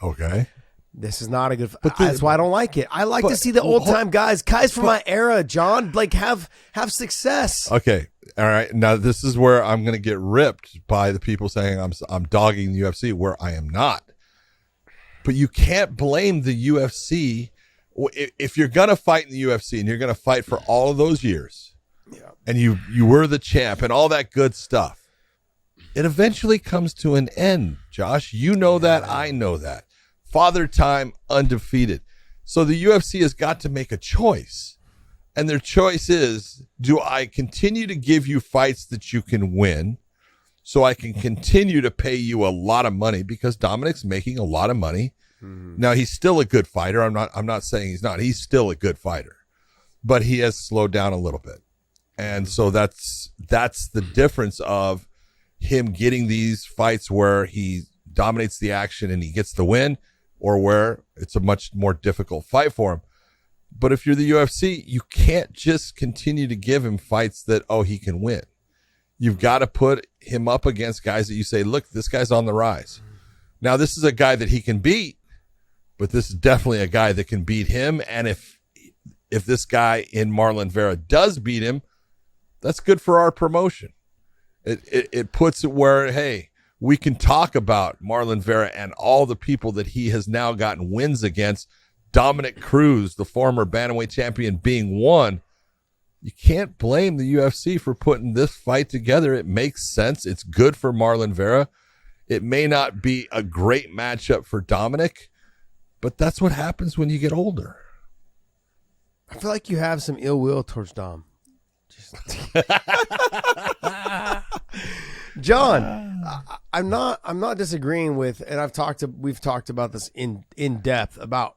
Okay. This is not a good fight. That's why I don't like it. I like to see the old-time guys from my era, John, like have success. Okay. All right. Now, this is where I'm going to get ripped by the people saying I'm dogging the UFC, where I am not. But you can't blame the UFC. If you're going to fight in the UFC and you're going to fight for all of those years, and you were the champ and all that good stuff, it eventually comes to an end, Josh. You know that. I know that. Father Time undefeated. So the UFC has got to make a choice. And their choice is, do I continue to give you fights that you can win, so I can continue to pay you a lot of money, because Dominic's making a lot of money. Mm-hmm. Now, he's still a good fighter. I'm not saying he's not. He's still a good fighter, but he has slowed down a little bit. And so that's the difference of him getting these fights where he dominates the action and he gets the win, or where it's a much more difficult fight for him. But if you're the UFC, you can't just continue to give him fights that, he can win. You've got to put him up against guys that you say, look, this guy's on the rise. Now, this is a guy that he can beat, but this is definitely a guy that can beat him. And if this guy in Marlon Vera does beat him, that's good for our promotion. It puts it where, hey, we can talk about Marlon Vera and all the people that he has now gotten wins against. Dominic Cruz, the former bantamweight champion, being one. You can't blame the UFC for putting this fight together. It makes sense. It's good for Marlon Vera. It may not be a great matchup for Dominic, but that's what happens when you get older. I feel like you have some ill will towards Dom. John, I'm not disagreeing with, and we've talked about this in depth about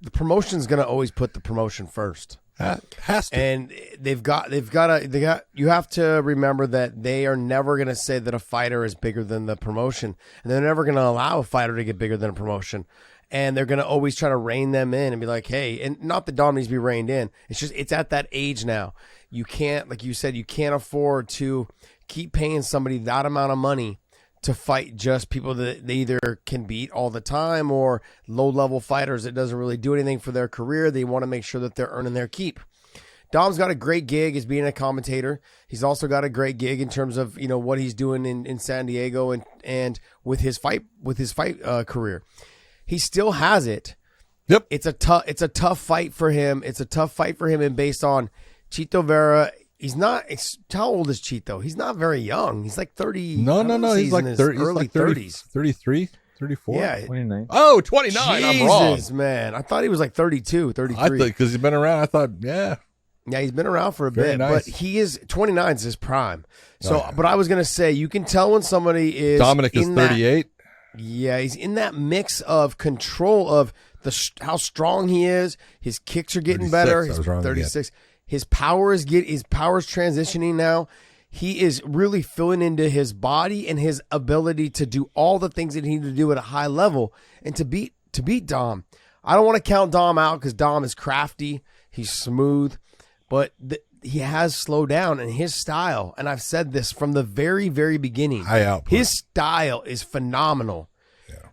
the promotion's going to always put the promotion first. Has to. And you have to remember that they are never going to say that a fighter is bigger than the promotion, and they're never going to allow a fighter to get bigger than a promotion. And they're going to always try to rein them in and be like, hey, and not that Dom needs to be reined in. It's at that age now. You can't, like you said, you can't afford to keep paying somebody that amount of money to fight just people that they either can beat all the time, or low-level fighters that doesn't really do anything for their career. They want to make sure that they're earning their keep. Dom's got a great gig as being a commentator. He's also got a great gig in terms of, what he's doing in San Diego and with his fight career. He still has it. Yep. It's a tough fight for him. It's a tough fight for him, and based on Chito Vera, He's not. How old is Chito? He's not very young. He's like 30. No. He's like 30, early 30s. 33, 34. Yeah. 29. Oh, 29. Jesus, I'm wrong. Man. I thought he was like 32, 33. I thought because he's been around. I thought, yeah. Yeah, he's been around for a Very bit, nice. but he is 29 is his prime. So, but I was gonna say you can tell when somebody is Dominic is 38. Yeah, he's in that mix of control of how strong he is. His kicks are getting 36, better. I He's was wrong 36. His power is transitioning now. He is really filling into his body and his ability to do all the things that he needs to do at a high level and to beat Dom. I don't want to count Dom out because Dom is crafty. He's smooth, but he has slowed down in his style. And I've said this from the very, very beginning. High output. His style is phenomenal,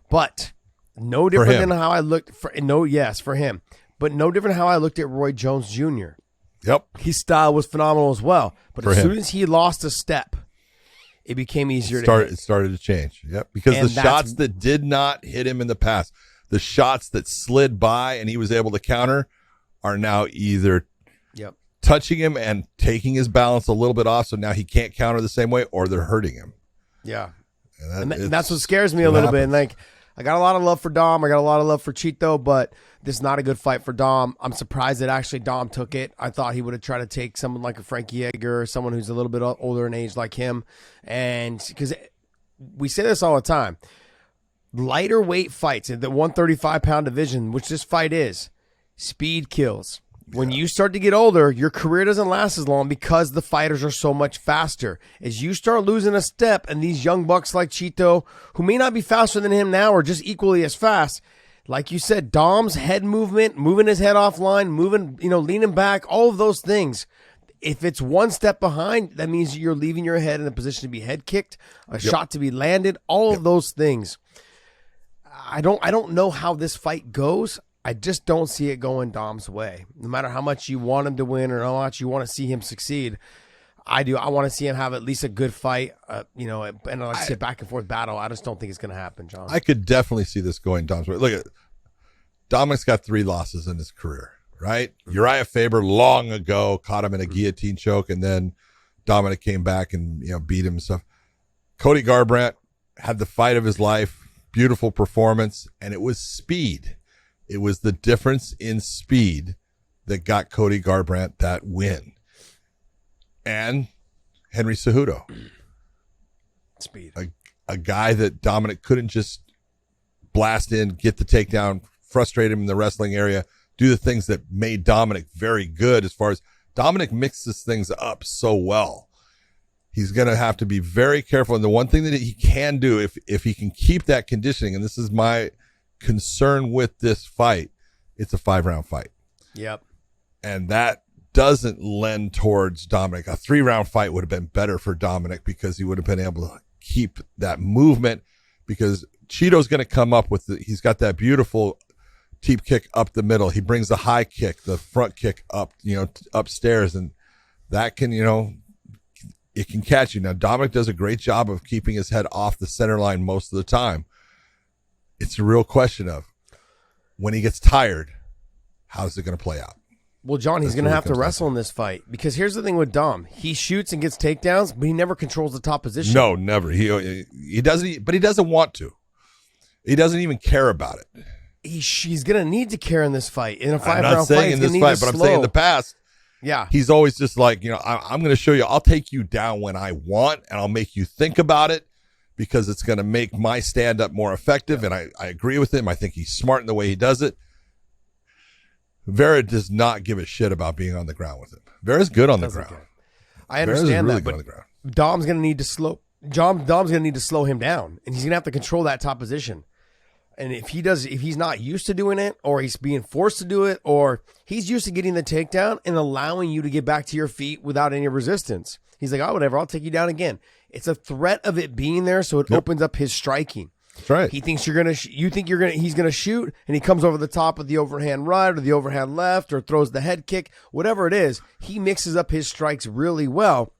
but no different than how I looked for him, but no different how I looked at Roy Jones Jr. Yep. His style was phenomenal as well, but For as him. soon as he lost a step, it became easier It started to change. Yep. Because And the that's- shots that did not hit him in the past, the shots that slid by and he was able to counter are now either Yep. touching him and taking his balance a little bit off, so now he can't counter the same way, or they're hurting him. Yeah. And And that's what scares me a what little bit. happens. And like, I got a lot of love for Dom. I got a lot of love for Chito, but this is not a good fight for Dom. I'm surprised that actually Dom took it. I thought he would have tried to take someone like a Frankie Edgar or someone who's a little bit older in age like him. And because we say this all the time, lighter weight fights in the 135-pound division, which this fight is, speed kills. When you start to get older, your career doesn't last as long because the fighters are so much faster. As you start losing a step, and these young bucks like Chito, who may not be faster than him now or just equally as fast, like you said, Dom's head movement, moving his head offline, moving, leaning back, all of those things. If it's one step behind, that means you're leaving your head in a position to be head kicked, a shot to be landed, all of those things. I don't know how this fight goes. I just don't see it going Dom's way. No matter how much you want him to win or how much you want to see him succeed, I do. I want to see him have at least a good fight, and like I said, back and forth battle. I just don't think it's going to happen, John. I could definitely see this going Dom's way. Look at Dominic's got 3 losses in his career, right? Uriah Faber long ago caught him in a guillotine choke, and then Dominic came back and beat him and stuff. Cody Garbrandt had the fight of his life, beautiful performance, and it was speed. It was the difference in speed that got Cody Garbrandt that win. And Henry Cejudo. Speed. A guy that Dominic couldn't just blast in, get the takedown, frustrate him in the wrestling area, do the things that made Dominic very good as far as Dominic mixes things up so well. He's going to have to be very careful. And the one thing that he can do, if he can keep that conditioning, and this is my concern with this fight, it's a 5-round fight. Yep. And that doesn't lend towards Dominic. A 3-round fight would have been better for Dominic because he would have been able to keep that movement, because Cheeto's going to come up with he's got that beautiful teep kick up the middle. He brings the high kick, the front kick up, upstairs, and that can, it can catch you. Now, Dominic does a great job of keeping his head off the center line most of the time. It's a real question of when he gets tired, how's it going to play out? Well, John, he's going to have to wrestle in this fight, because here's the thing with Dom. He shoots and gets takedowns, but he never controls the top position. No, never. He doesn't, but he doesn't want to. He doesn't even care about it. He's going to need to care in this fight. In a 5-round fight, I'm not saying in this fight, but I'm saying in the past. Yeah. He's always just like, I'm going to show you, I'll take you down when I want, and I'll make you think about it, because it's going to make my stand-up more effective, and I agree with him. I think he's smart in the way he does it. Vera does not give a shit about being on the ground with him. Vera's good on the ground. I understand really that, good but on the ground. Dom's going to need to Dom's going to need to slow him down, and he's going to have to control that top position. And if he's not used to doing it, or he's being forced to do it, or he's used to getting the takedown and allowing you to get back to your feet without any resistance, he's like, oh, whatever, I'll take you down again. It's a threat of it being there, so it opens up his striking. That's right. He thinks he's gonna shoot, and he comes over the top of the overhand right or the overhand left, or throws the head kick, whatever it is. He mixes up his strikes really well,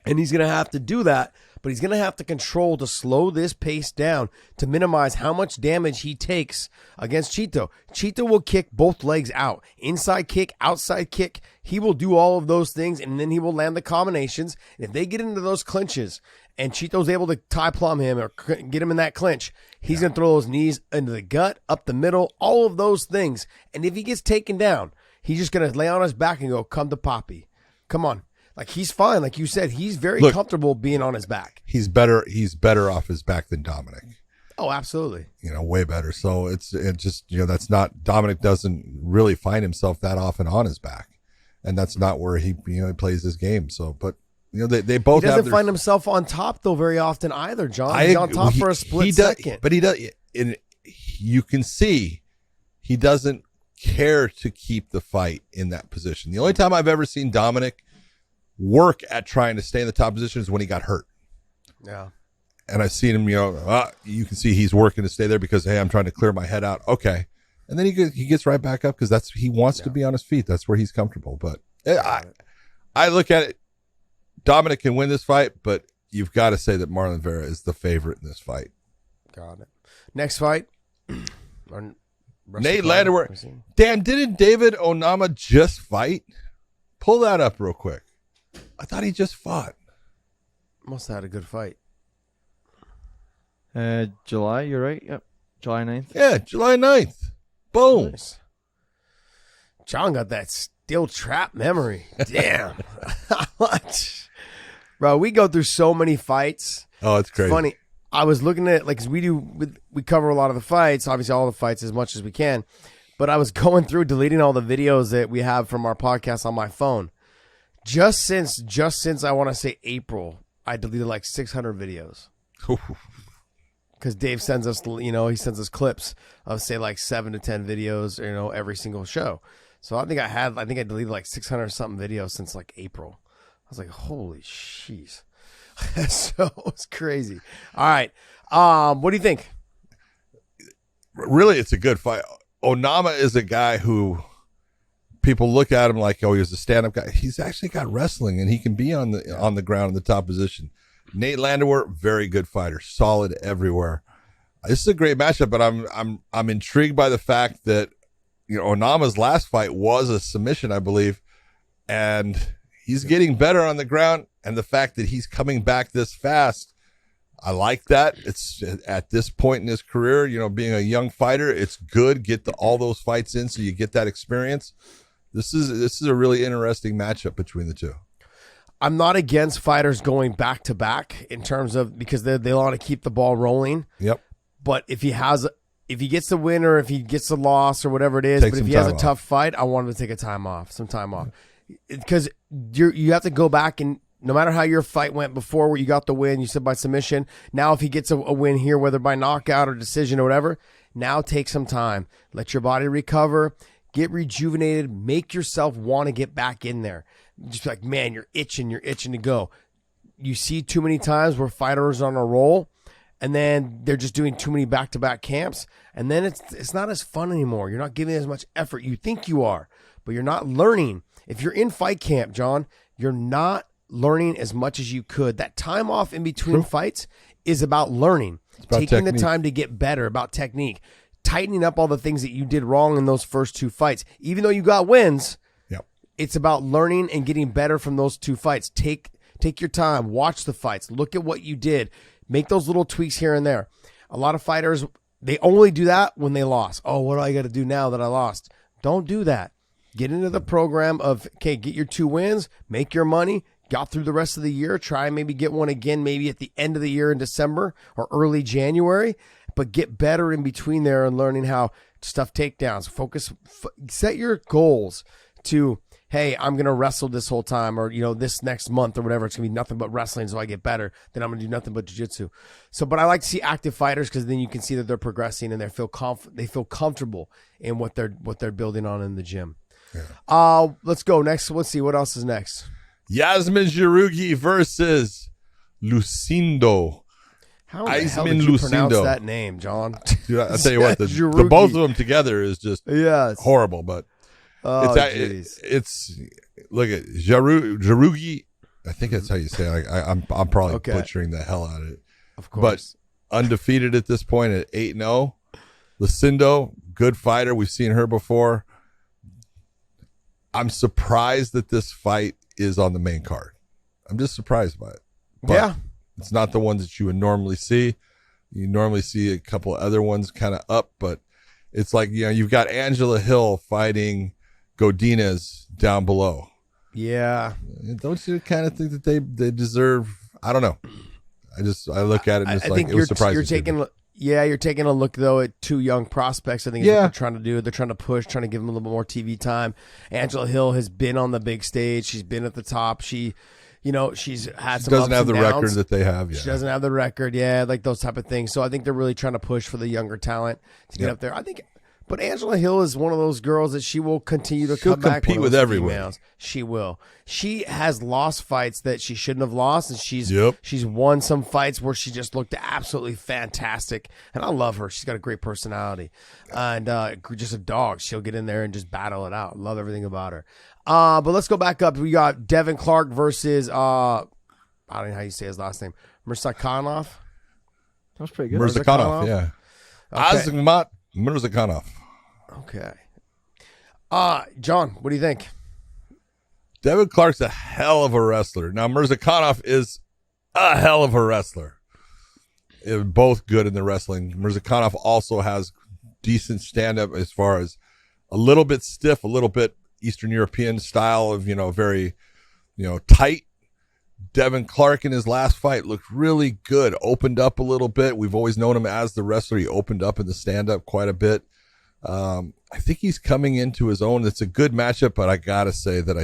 and he's gonna have to do that but he's going to have to control to slow this pace down to minimize how much damage he takes against Chito. Chito will kick both legs out. Inside kick, outside kick. He will do all of those things, and then he will land the combinations. And if they get into those clinches and Chito's able to tie plumb him or get him in that clinch, he's going to throw those knees into the gut, up the middle, all of those things. And if he gets taken down, he's just going to lay on his back and go, come to Poppy. Come on. Like, he's fine. Like you said, he's very comfortable being on his back. He's better off his back than Dominic. Oh, absolutely. Way better. So it just, that's not, Dominic doesn't really find himself that often on his back. And that's not where he plays his game. So, but they both. He doesn't find himself on top though very often either, John. He's on top for a split second. But he does. And you can see he doesn't care to keep the fight in that position. The only time I've ever seen Dominic work at trying to stay in the top position is when he got hurt. Yeah. And I've seen him. You can see he's working to stay there because, hey, I'm trying to clear my head out. Okay. And then he gets right back up because he wants to be on his feet. That's where he's comfortable. But I look at it. Dominic can win this fight, but you've got to say that Marlon Vera is the favorite in this fight. Got it. Next fight. Nate Landwehr. Damn, didn't David Onama just fight? Pull that up real quick. I thought he just fought. Must have had a good fight. July, you're right. Yep. July 9th. Yeah, July 9th. Boom. Nice. John got that steel trap memory. Damn. Bro, we go through so many fights. Oh, it's crazy. Funny. I was looking at, like, 'cause we cover a lot of the fights, obviously all the fights as much as we can. But I was going through deleting all the videos that we have from our podcast on my phone. Just since I want to say April, I deleted like 600 videos. Because Dave sends us, he sends us clips of say like 7 to 10 videos, every single show. So I think I deleted like 600 something videos since like April. I was like, holy jeez. So it's crazy. All right. What do you think? Really, it's a good fight. Onama is a guy who people look at him like, oh, he's a stand-up guy. He's actually got wrestling, and he can be on the ground in the top position. Nate Landwehr, very good fighter, solid everywhere. This is a great matchup, but I'm intrigued by the fact that Onama's last fight was a submission, I believe, and he's getting better on the ground. And the fact that he's coming back this fast, I like that. It's at this point in his career, being a young fighter, it's good. Get all those fights in so you get that experience. This is a really interesting matchup between the two. I'm not against fighters going back to back in terms of because they want to keep the ball rolling. Yep. But if he gets the win or if he gets the loss or whatever it is, but if he has a tough fight, I want him to take some time off, because you have to go back and. No matter how your fight went before where you got the win, you said by submission. Now if he gets a win here, whether by knockout or decision or whatever, now take some time. Let your body recover, get rejuvenated, make yourself want to get back in there. Just like, man, you're itching to go. You see too many times where fighters are on a roll and then they're just doing too many back-to-back camps, and then it's not as fun anymore. You're not giving as much effort. You think you are, but you're not learning. If you're in fight camp, John, you're not learning as much as you could. That time off in between fights is about learning, taking the time to get better, about technique, tightening up all the things that you did wrong in those first 2 fights. Even though you got wins, it's about learning and getting better from those 2 fights. Take your time, watch the fights, look at what you did, make those little tweaks here and there. A lot of fighters, they only do that when they lost. Oh, what do I got to do now that I lost? Don't do that. Get into the program of, okay, get your 2 wins, make your money, got through the rest of the year, try and maybe get one again, maybe at the end of the year in December or early January, but get better in between there and learning how to stuff takedowns. Set your goals to, hey, I'm going to wrestle this whole time, or, this next month or whatever, it's going to be nothing but wrestling so I get better. Then I'm going to do nothing but jiu-jitsu. So, but I like to see active fighters because then you can see that they're progressing and they feel comfortable in what they're building on in the gym. Yeah. Let's go next. Let's see what else is next. Yasmin Jarougi versus Lucindo. How the hell did you pronounce that name, John? Dude, I'll tell you what, the both of them together is just horrible. But it's look at Jarougi I think that's how you say it. I'm probably butchering the hell out of it. Of course. But undefeated at this point at 8-0. Lucindo, good fighter. We've seen her before. I'm surprised that this fight is on the main card. I'm just surprised by it. But it's not the ones that you would normally see. You normally see a couple other ones kind of up, but it's like, you've got Angela Hill fighting Godinez down below. Yeah. Don't you kind of think that they deserve, I don't know. I look at it and it was surprising. You're taking a look, though, at two young prospects. I think is what they're trying to do. They're trying to push, trying to give them a little bit more TV time. Angela Hill has been on the big stage. She's been at the top. She's had some doesn't ups have the and downs. record that they have. Yeah. She doesn't have the record. Yeah, like those type of things. So I think they're really trying to push for the younger talent to get up there. But Angela Hill is one of those girls that she will continue to come back. Compete with everyone. She will. She has lost fights that she shouldn't have lost, and she's won some fights where she just looked absolutely fantastic. And I love her. She's got a great personality, and just a dog. She'll get in there and just battle it out. Love everything about her. But let's go back up. We got Devin Clark versus I don't know how you say his last name. Murzakanov. That was pretty good. Murzakanov, yeah. Okay. Azamat Murzakanov. Okay. John, what do you think? Devin Clark's a hell of a wrestler. Now, Murzakanov is a hell of a wrestler. They're both good in the wrestling. Murzakanov also has decent stand-up as far as a little bit stiff, a little bit Eastern European style of, very, tight. Devin Clark in his last fight looked really good, opened up a little bit. We've always known him as the wrestler. He opened up in the stand-up quite a bit. I think he's coming into his own. It's a good matchup, but I got to say that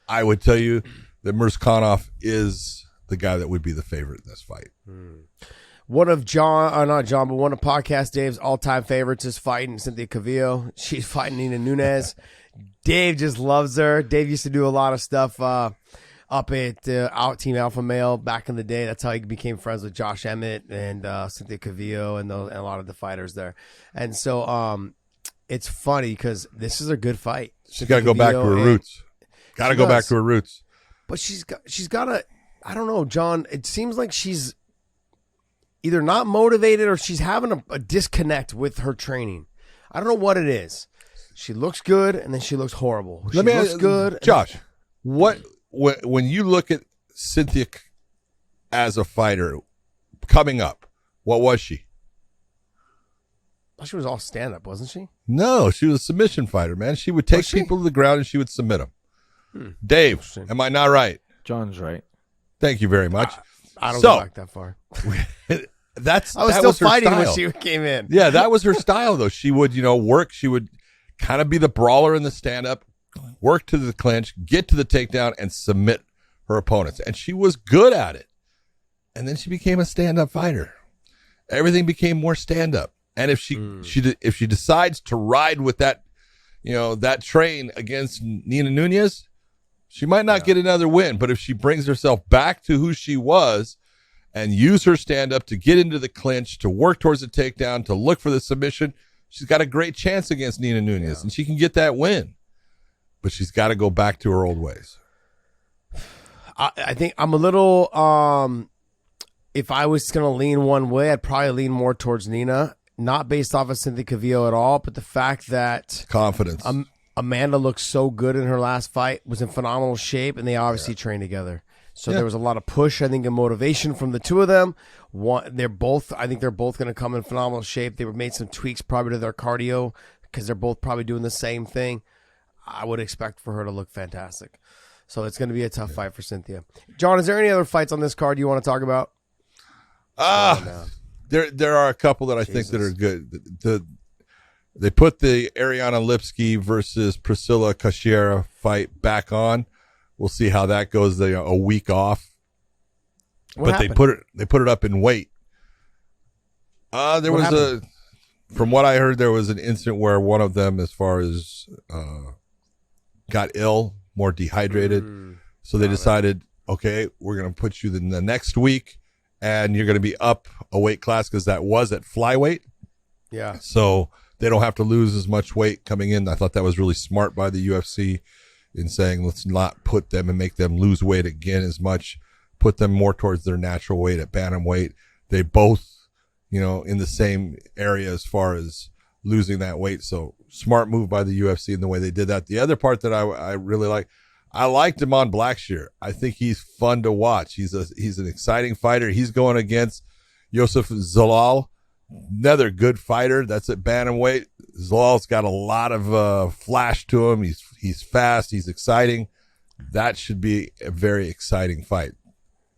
I would tell you that Murzakanov is the guy that would be the favorite in this fight. One of one of Podcast Dave's all-time favorites is fighting Cynthia Cavillo. She's fighting Nina Nunes. Dave just loves her. Dave used to do a lot of stuff up at Team Alpha Male back in the day. That's how he became friends with Josh Emmett and Cynthia Cavillo and a lot of the fighters there. And so it's funny because this is a good fight. She's got to go back to her roots. Got to go back to her roots. But she's got a, I don't know, John, it seems like she's either not motivated or she's having a disconnect with her training. I don't know what it is. She looks good and then she looks horrible. She looks good. Josh, when you look at Cynthia as a fighter coming up, what was she? She was all stand-up, wasn't she? No, she was a submission fighter, man. She would take people to the ground and she would submit them. Dave, am I not right? John's right. Thank you very much. I don't go back that far. I was still fighting when she came in. Yeah, that was her style, though. She would, work. She would kind of be the brawler in the stand-up, work to the clinch, get to the takedown, and submit her opponents. And she was good at it. And then she became a stand-up fighter. Everything became more stand-up. And if she decides to ride with that, that train against Nina Nunes, she might not get another win. But if she brings herself back to who she was and use her stand-up to get into the clinch, to work towards the takedown, to look for the submission, she's got a great chance against Nina Nunes, and she can get that win. But she's got to go back to her old ways. I think I'm a little, if I was going to lean one way, I'd probably lean more towards Nina, not based off of Cynthia Cavillo at all, but the fact that confidence. Amanda looked so good in her last fight, was in phenomenal shape, and they obviously trained together. So there was a lot of push, I think, and motivation from the two of them. I think they're both going to come in phenomenal shape. They made some tweaks probably to their cardio because they're both probably doing the same thing. I would expect for her to look fantastic. So it's going to be a tough fight for Cynthia. John, is there any other fights on this card you want to talk about? There are a couple that I think that are good. They put the Ariana Lipsky versus Priscilla Cachoeira fight back on. We'll see how that goes. A week off, but they put it up in weight. From what I heard, there was an incident where one of them, as far as got ill, more dehydrated. So they decided, okay, we're going to put you in the next week, and you're going to be up a weight class because that was at flyweight. Yeah. So they don't have to lose as much weight coming in. I thought that was really smart by the UFC. in saying let's not put them and make them lose weight again as much, put them more towards their natural weight at bantamweight. They both, in the same area as far as losing that weight. So smart move by the UFC in the way they did that. The other part that I really like, I liked him on Blackshear. I think he's fun to watch. He's an exciting fighter. He's going against Yosef Zalal, another good fighter. That's at bantamweight. Zalal's got a lot of flash to him. He's fast. He's exciting. That should be a very exciting fight.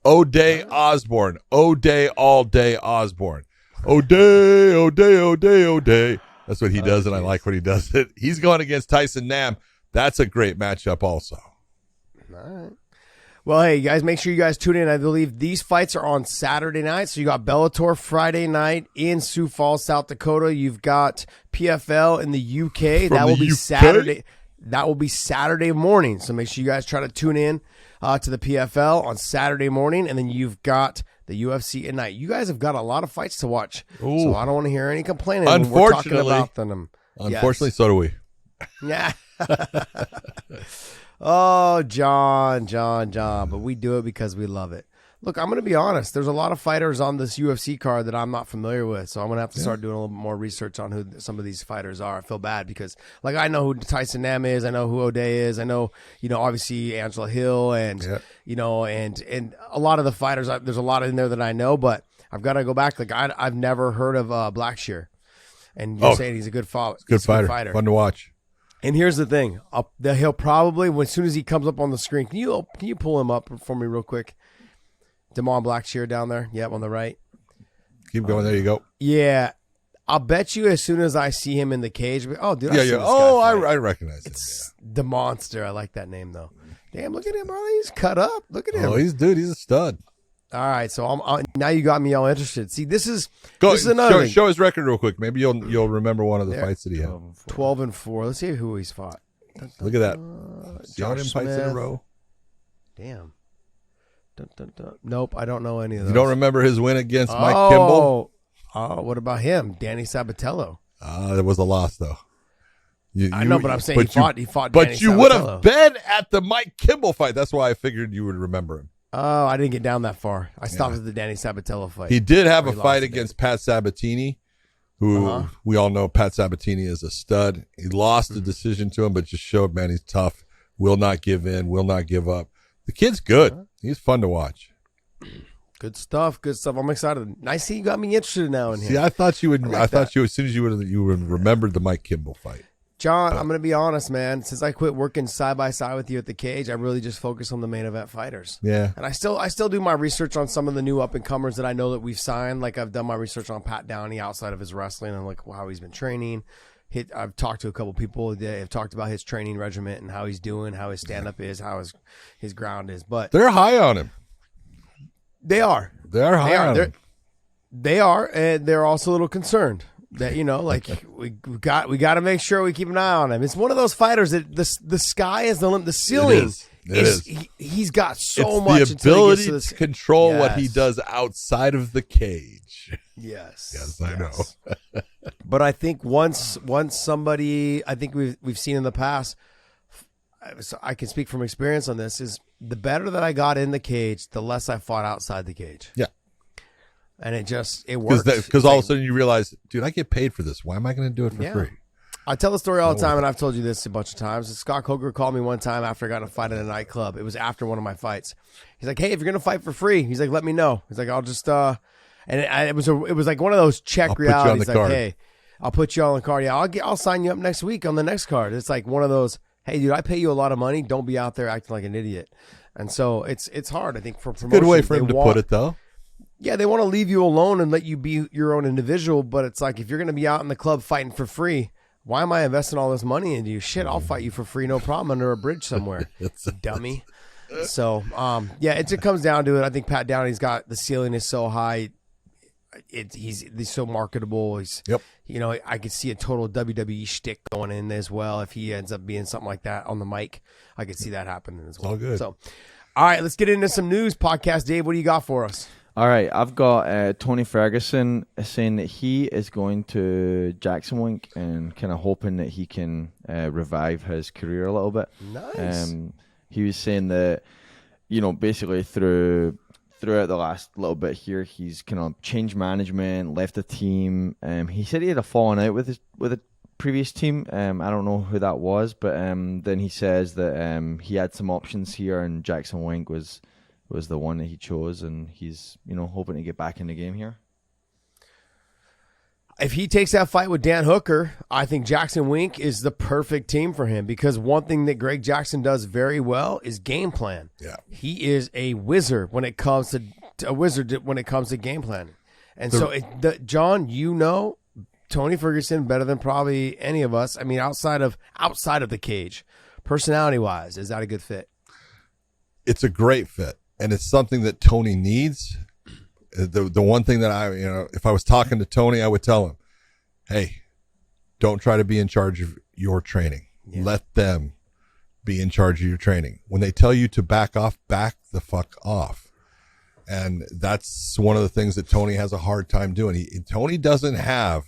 O'Day Osborne. O'Day all day Osborne. O'Day, O'Day, O'Day, O'Day. That's what he does, and I like when he does it. He's going against Tyson Nam. That's a great matchup also. All right. Well, hey, guys, make sure you guys tune in. I believe these fights are on Saturday night. So you got Bellator Friday night in Sioux Falls, South Dakota. You've got PFL in the UK. That will be Saturday. That will be Saturday morning. So make sure you guys try to tune in to the PFL on Saturday morning. And then you've got the UFC at night. You guys have got a lot of fights to watch. Ooh. So I don't want to hear any complaining when we're talking about them. Unfortunately, so do we. Yeah. Oh, John. But we do it because we love it. Look, I'm going to be honest. There's a lot of fighters on this UFC card that I'm not familiar with, so I'm going to have to start doing a little bit more research on who some of these fighters are. I feel bad because, I know who Tyson Nam is. I know who O'Day is. I know, obviously Angela Hill and, and a lot of the fighters. There's a lot in there that I know, but I've got to go back. I've never heard of Blackshear, and you're saying he's a good fighter. Good fighter. Fun to watch. And here's the thing: he'll probably, as soon as he comes up on the screen, can you pull him up for me real quick? Damon Blackshear down there, on the right. Keep going. There you go. Yeah, I'll bet you as soon as I see him in the cage. Oh, dude! I recognize him. It's the monster. I like that name though. Damn, look at him, brother. He's cut up. Look at him. Oh, he's a stud. All right, so now you got me all interested. See, this is another thing. Show his record real quick. Maybe you'll remember one of the fights that he had. 12-4. Let's see who he's fought. Look at that. Josh fights in a row. Damn. Nope, I don't know any of those. You don't remember his win against Mike Kimball? Oh, what about him? Danny Sabatello. It was a loss though. I know, but I'm saying he fought Danny Sabatello. But you would have been at the Mike Kimball fight. That's why I figured you would remember him. Oh, I didn't get down that far. I stopped at the Danny Sabatello fight. He did have a fight against Pat Sabatini, who we all know Pat Sabatini is a stud. He lost the decision to him, but just showed, man, he's tough, will not give in, will not give up. The kid's good. He's fun to watch. Good stuff. I'm excited. Nice see you got me interested now in here. See, I thought you would. I thought you as soon as you would remembered the Mike Kimball fight. John, I'm going to be honest, man. Since I quit working side by side with you at the cage, I really just focus on the main event fighters. Yeah. And I still do my research on some of the new up and comers that I know that we've signed. Like I've done my research on Pat Downey outside of his wrestling and how he's been training. I've talked to a couple people that have talked about his training regimen and how he's doing, how his stand up is, how his ground is. But they're high on him. They are. They're high on him. They are, and they're also a little concerned. That we got to make sure we keep an eye on him. It's one of those fighters that the sky is the limit. The ceiling is. He's got so much the ability to control what he does outside of the cage. Yes, I know. But I think once somebody, I think we've seen in the past. I can speak from experience on this. Is the better that I got in the cage, the less I fought outside the cage. Yeah. And it works. Because all of a sudden you realize, dude, I get paid for this. Why am I going to do it for free? I tell the story all the time, and I've told you this a bunch of times. Scott Coker called me one time after I got in a fight at a nightclub. It was after one of my fights. He's like, "Hey, if you're going to fight for free," he's like, "let me know." He's like, "I'll just it was like one of those check realities. Like, "Hey, I'll put you on the card. Yeah, I'll sign you up next week on the next card." It's like one of those, "Hey, dude, I pay you a lot of money. Don't be out there acting like an idiot." And so it's hard, I think, for promotion. Good way for him to put it, though. Yeah, they want to leave you alone and let you be your own individual, but it's like if you're going to be out in the club fighting for free, why am I investing all this money into you? Shit, I'll fight you for free, no problem, under a bridge somewhere, dummy. So, it comes down to it. I think Pat Downey's got the ceiling is so high. He's so marketable. I could see a total WWE shtick going in as well if he ends up being something like that on the mic. I could see that happening as well. All good. So, all right, let's get into some news. Podcast Dave, what do you got for us? All right, I've got Tony Ferguson saying that he is going to JacksonWink and kind of hoping that he can revive his career a little bit. Nice. He was saying that, basically throughout the last little bit here, he's kind of changed management, left the team. He said he had a falling out with a previous team. I don't know who that was, but then he says that he had some options here, and JacksonWink was the one that he chose, and he's hoping to get back in the game here. If he takes that fight with Dan Hooker, I think JacksonWink is the perfect team for him, because one thing that Greg Jackson does very well is game plan. Yeah. He is a wizard when it comes to game planning. And John, Tony Ferguson better than probably any of us. I mean, outside of the cage, personality-wise, is that a good fit? It's a great fit, and it's something that Tony needs. The one thing that if I was talking to Tony, I would tell him, hey, don't try to be in charge of your training. Yeah. Let them be in charge of your training. When they tell you to back off, back the fuck off. And that's one of the things that Tony has a hard time doing. Tony doesn't have,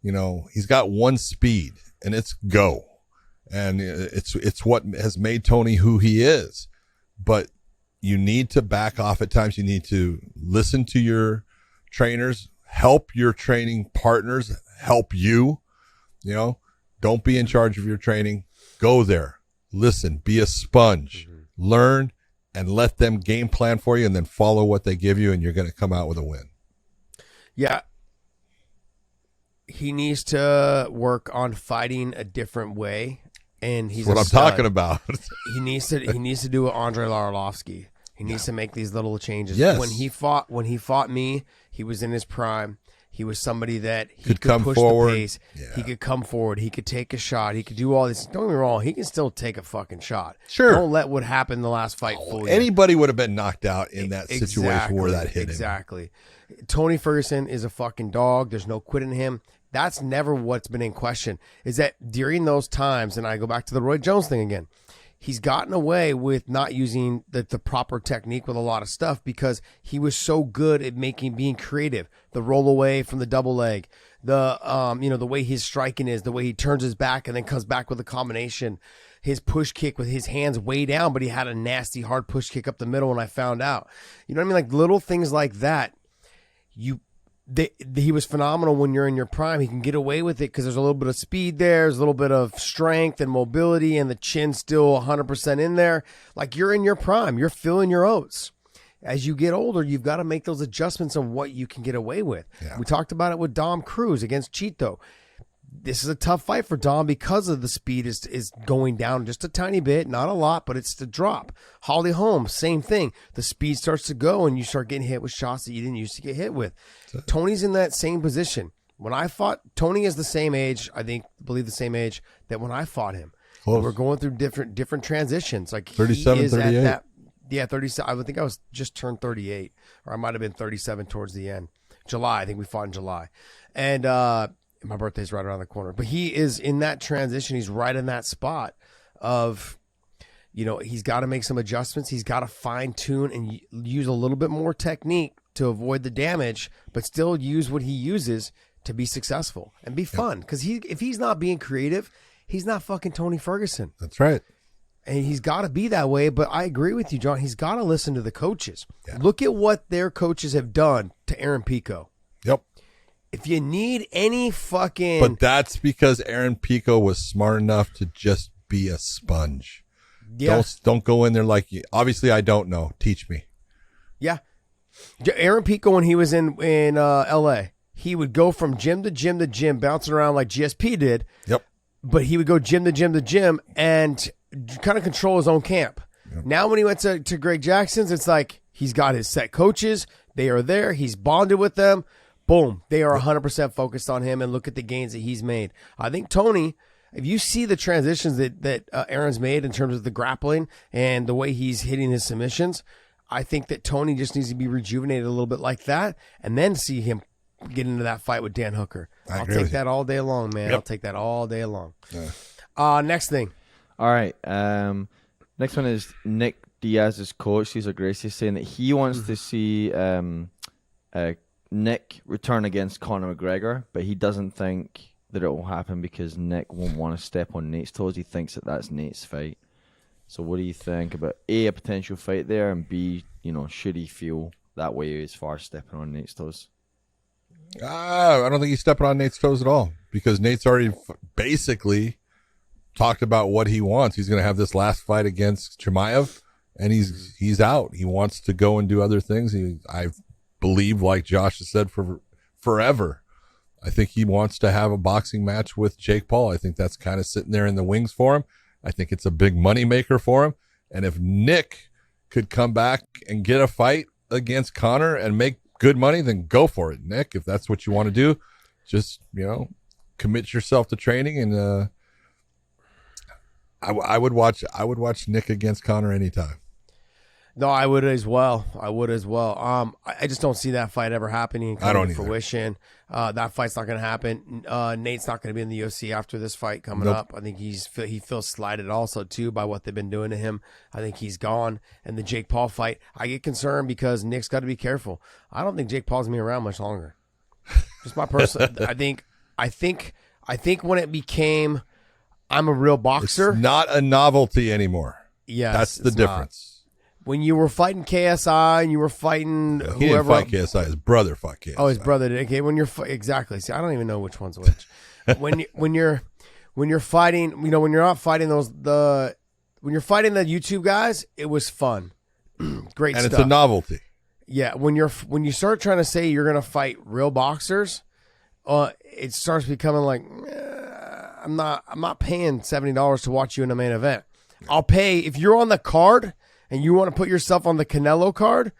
he's got one speed, and it's go. And it's what has made Tony who he is. But you need to back off at times. You need to listen to your trainers, help your training partners, help you. Don't be in charge of your training. Go there, listen, be a sponge, learn, and let them game plan for you, and then follow what they give you, and you're going to come out with a win. Yeah. He needs to work on fighting a different way. And he's what I'm talking about. He needs to do it Andrei Arlovsky. He needs to make these little changes. Yes. When he fought me, he was in his prime. He was somebody that he could come push forward. the pace. Yeah. He could come forward. He could take a shot. He could do all this. Don't get me wrong. He can still take a fucking shot. Sure. Don't let what happened in the last fight fool you. Anybody would have been knocked out in that situation where that hit him. Exactly. Tony Ferguson is a fucking dog. There's no quitting him. That's never what's been in question, is that during those times, and I go back to the Roy Jones thing again, he's gotten away with not using the proper technique with a lot of stuff because he was so good at being creative. The roll away from the double leg, the way his striking is, the way he turns his back and then comes back with a combination, his push kick with his hands way down, but he had a nasty hard push kick up the middle when I found out. You know what I mean? Like little things like that. He was phenomenal when you're in your prime. He can get away with it because there's a little bit of speed there. There's a little bit of strength and mobility, and the chin's still 100% in there. Like you're in your prime. You're filling your oats. As you get older, you've got to make those adjustments on what you can get away with. Yeah. We talked about it with Dom Cruz against Chito. This is a tough fight for Dom because of the speed is going down just a tiny bit, not a lot, but it's the drop. Holly Holm, same thing. The speed starts to go and you start getting hit with shots that you didn't used to get hit with. Tony's in that same position. When I fought, Tony is the same age, believe the same age that when I fought him. We're going through different transitions. Like 37, 38. Yeah, 37. I think I was just turned 38, or I might have been 37 towards the end. July, I think we fought in July. And my birthday's right around the corner. But he is in that transition. He's right in that spot of, he's got to make some adjustments. He's got to fine tune and use a little bit more technique to avoid the damage, but still use what he uses to be successful and be fun. Because if he's not being creative, he's not fucking Tony Ferguson. That's right. And he's got to be that way. But I agree with you, John. He's got to listen to the coaches. Yeah. Look at what their coaches have done to Aaron Pico. Yep. If you need any fucking... But that's because Aaron Pico was smart enough to just be a sponge. Yeah. Don't go in there like... Obviously, I don't know. Teach me. Yeah. Aaron Pico, when he was in L.A., he would go from gym to gym to gym, bouncing around like GSP did. Yep. But he would go gym to gym to gym and kind of control his own camp. Yep. Now when he went to Greg Jackson's, it's like he's got his set coaches. They are there. He's bonded with them. Boom. They are 100% focused on him, and look at the gains that he's made. I think Tony, if you see the transitions that Aaron's made in terms of the grappling and the way he's hitting his submissions, I think that Tony just needs to be rejuvenated a little bit like that, and then see him get into that fight with Dan Hooker. I'll take that all day long, man. Yep. I'll take that all day long. Yeah. Next thing. All right. Next one is Nick Diaz's coach, Cesar Gracie, saying that he wants to see Nick return against Conor McGregor, but he doesn't think that it will happen because Nick won't want to step on Nate's toes. He thinks that that's Nate's fight. So what do you think about A, a potential fight there, and B, should he feel that way as far as stepping on Nate's toes? I don't think he's stepping on Nate's toes at all, because Nate's already basically talked about what he wants. He's going to have this last fight against Chimaev, and he's out. He wants to go and do other things. I believe, like Josh has said, for forever, I think he wants to have a boxing match with Jake Paul. I think that's kind of sitting there in the wings for him. I think it's a big money maker for him. And if Nick could come back and get a fight against Conor and make good money, then go for it, Nick. If that's what you want to do, just, commit yourself to training. And I would watch Nick against Conor anytime. No, I would as well. I just don't see that fight ever happening. I don't to fruition. That fight's not going to happen. Nate's not going to be in the UFC after this fight coming up. I think he feels slighted also too by what they've been doing to him. I think he's gone. And the Jake Paul fight, I get concerned because Nick's got to be careful. I don't think Jake Paul's gonna be around much longer. Just my personal. I think when it became, I'm a real boxer. It's not a novelty anymore. Yes, that's the difference. When you were fighting KSI and you were fighting whoever. He didn't fight KSI. His brother fought KSI. Oh, his brother did. Okay, when you're exactly. See, I don't even know which one's which. when you're fighting, when you're not fighting when you're fighting the YouTube guys, it was fun, great and stuff. It's a novelty. Yeah, when you start trying to say you're gonna fight real boxers, it starts becoming like I'm not paying $70 to watch you in a main event. I'll pay if you're on the card. And you want to put yourself on the Canelo card,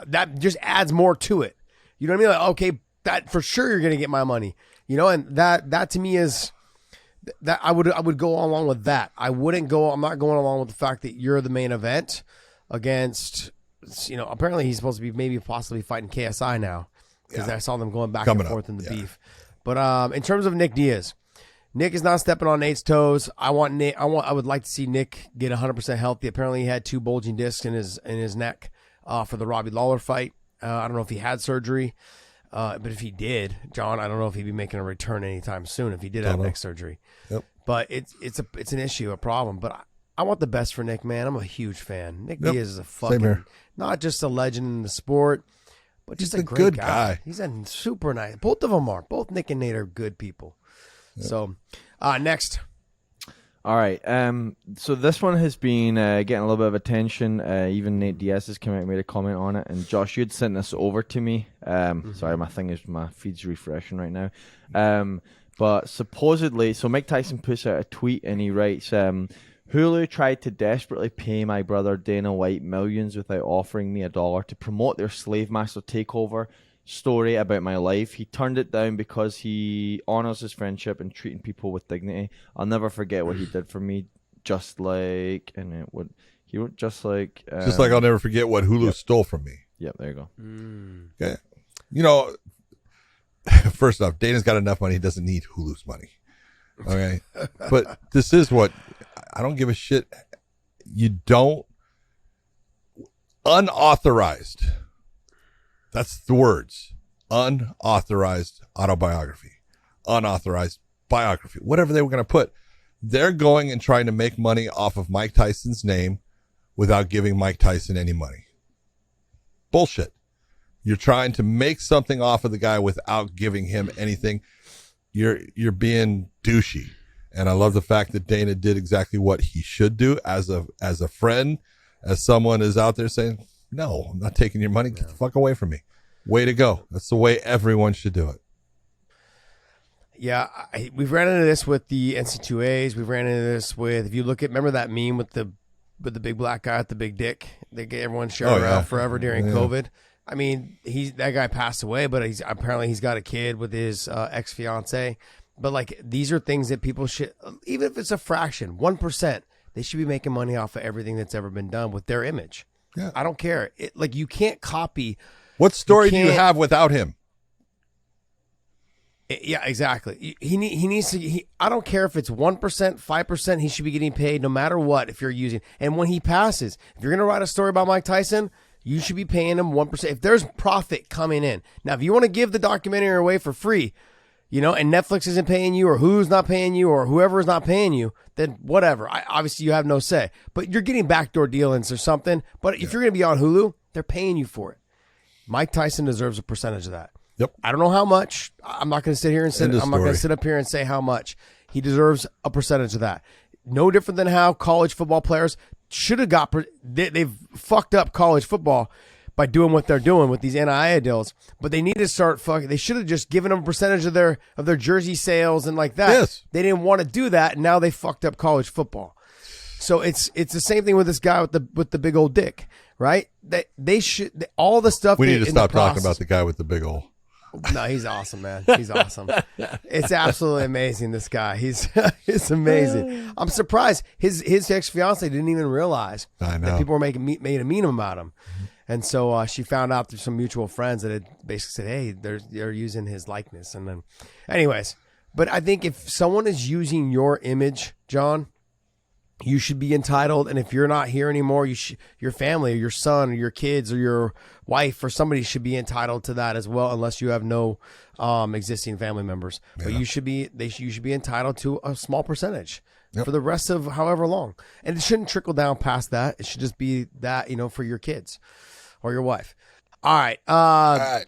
that just adds more to it. You know what I mean? Like, okay, that for sure you're going to get my money. And that to me is that I would go along with that. I'm not going along with the fact that you're the main event against, apparently he's supposed to be maybe possibly fighting KSI now because I saw them going back and forth in the beef. But in terms of Nick Diaz, Nick is not stepping on Nate's toes. I would like to see Nick get 100% healthy. Apparently, he had 2 bulging discs in his neck for the Robbie Lawler fight. I don't know if he had surgery, but if he did, John, I don't know if he'd be making a return anytime soon. If he did have neck surgery, but it's an issue, a problem. But I want the best for Nick, man. I'm a huge fan. Nick Diaz is a fucking not just a legend in the sport, but just a great good guy. He's a super nice. Both of them are. Both Nick and Nate are good people. So, next. All right. So this one has been getting a little bit of attention. Even Nate Diaz has come out and made a comment on it. And Josh, you'd sent this over to me. Sorry, my feed's refreshing right now. But supposedly, so Mike Tyson puts out a tweet and he writes, Hulu tried to desperately pay my brother Dana White millions without offering me $1 to promote their Slave Master Takeover story about my life. He turned it down because he honors his friendship and treating people with dignity. I'll never forget what he did for me. Just like I'll never forget what Hulu stole from me. Yep, there you go. Okay. First off, Dana's got enough money. He doesn't need Hulu's money. Okay. But this is what I don't give a shit. You don't unauthorized. That's the words. Unauthorized autobiography. Unauthorized biography. Whatever they were going to put. They're going and trying to make money off of Mike Tyson's name without giving Mike Tyson any money. Bullshit. You're trying to make something off of the guy without giving him anything. You're being douchey. And I love the fact that Dana did exactly what he should do as a friend, as someone is out there saying, no, I'm not taking your money. Get the fuck away from me. Way to go. That's the way everyone should do it. Yeah, we've ran into this with the NC2As. We've ran into this with, if you remember that meme with the big black guy with the big dick? They get everyone sharing around forever during COVID. I mean, that guy passed away, but he's got a kid with his ex-fiance. But like, these are things that people should, even if it's a fraction, 1%, they should be making money off of everything that's ever been done with their image. Yeah. I don't care. You can't copy. What story do you have without him? Yeah, exactly. He needs to. I don't care if it's 1%, 5%. He should be getting paid no matter what. If you're using, and when he passes, if you're gonna write a story about Mike Tyson, you should be paying him 1%. If there's profit coming in, now if you want to give the documentary away for free, and Netflix isn't paying you, or who's not paying you, or whoever is not paying you, then whatever. Obviously you have no say, but you're getting backdoor dealings or something. But if you're gonna be on Hulu, they're paying you for it. Mike Tyson deserves a percentage of that. Yep. I don't know how much. I'm not going to sit here and I'm not going to sit up here and say how much. He deserves a percentage of that. No different than how college football players should have got. They've fucked up college football by doing what they're doing with these NIL deals. But they need to start fucking. They should have just given them a percentage of their jersey sales and like that. Yes. They didn't want to do that, and now they fucked up college football. So it's the same thing with this guy with the big old dick, right? They should all the stuff. We need to stop talking about the guy with the big old. No, he's awesome, man. He's awesome. It's absolutely amazing, this guy. He's amazing. I'm surprised his ex-fiance didn't even realize that people were made a meme about him. And so she found out through some mutual friends that had basically said, hey, they're using his likeness. And then anyways, but I think if someone is using your image, John, you should be entitled. And if you're not here anymore, your family or your son or your kids or your wife or somebody should be entitled to that as well, unless you have no existing family members. Yeah. But you should be entitled to a small percentage for the rest of however long. And it shouldn't trickle down past that. It should just be that, for your kids or your wife. All right. All right.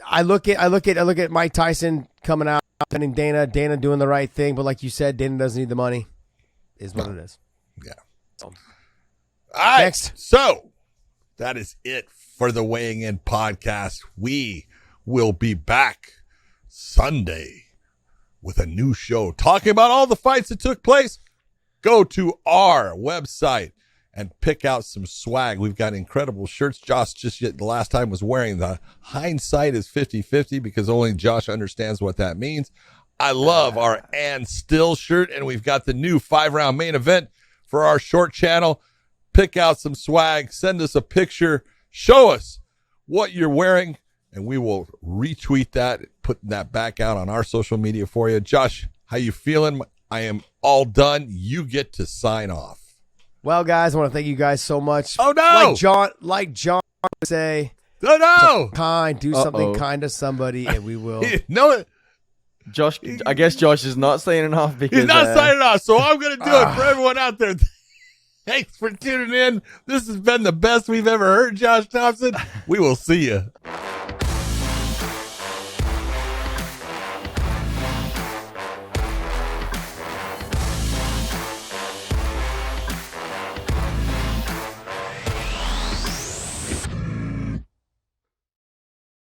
I look at Mike Tyson coming out and Dana doing the right thing, but like you said, Dana doesn't need the money. Is what it is. Yeah. All right. Next. So that is it for the Weighing In podcast. We will be back Sunday with a new show talking about all the fights that took place. Go to our website and pick out some swag. We've got incredible shirts. Josh just the last time was wearing the hindsight is 50-50 because only Josh understands what that means. I love our And Still shirt, and we've got the new 5-round main event for our short channel. Pick out some swag, send us a picture, show us what you're wearing, and we will retweet that, put that back out on our social media for you. Josh, how you feeling? I am all done. You get to sign off. Well, guys, I want to thank you guys so much. Oh, no! Like John would say, oh, no! Do something kind to somebody, and we will. No, Josh, I guess Josh is not signing off because he's not signing off, so I'm going to do it for everyone out there. Thanks for tuning in. This has been the best we've ever heard, Josh Thompson. We will see you.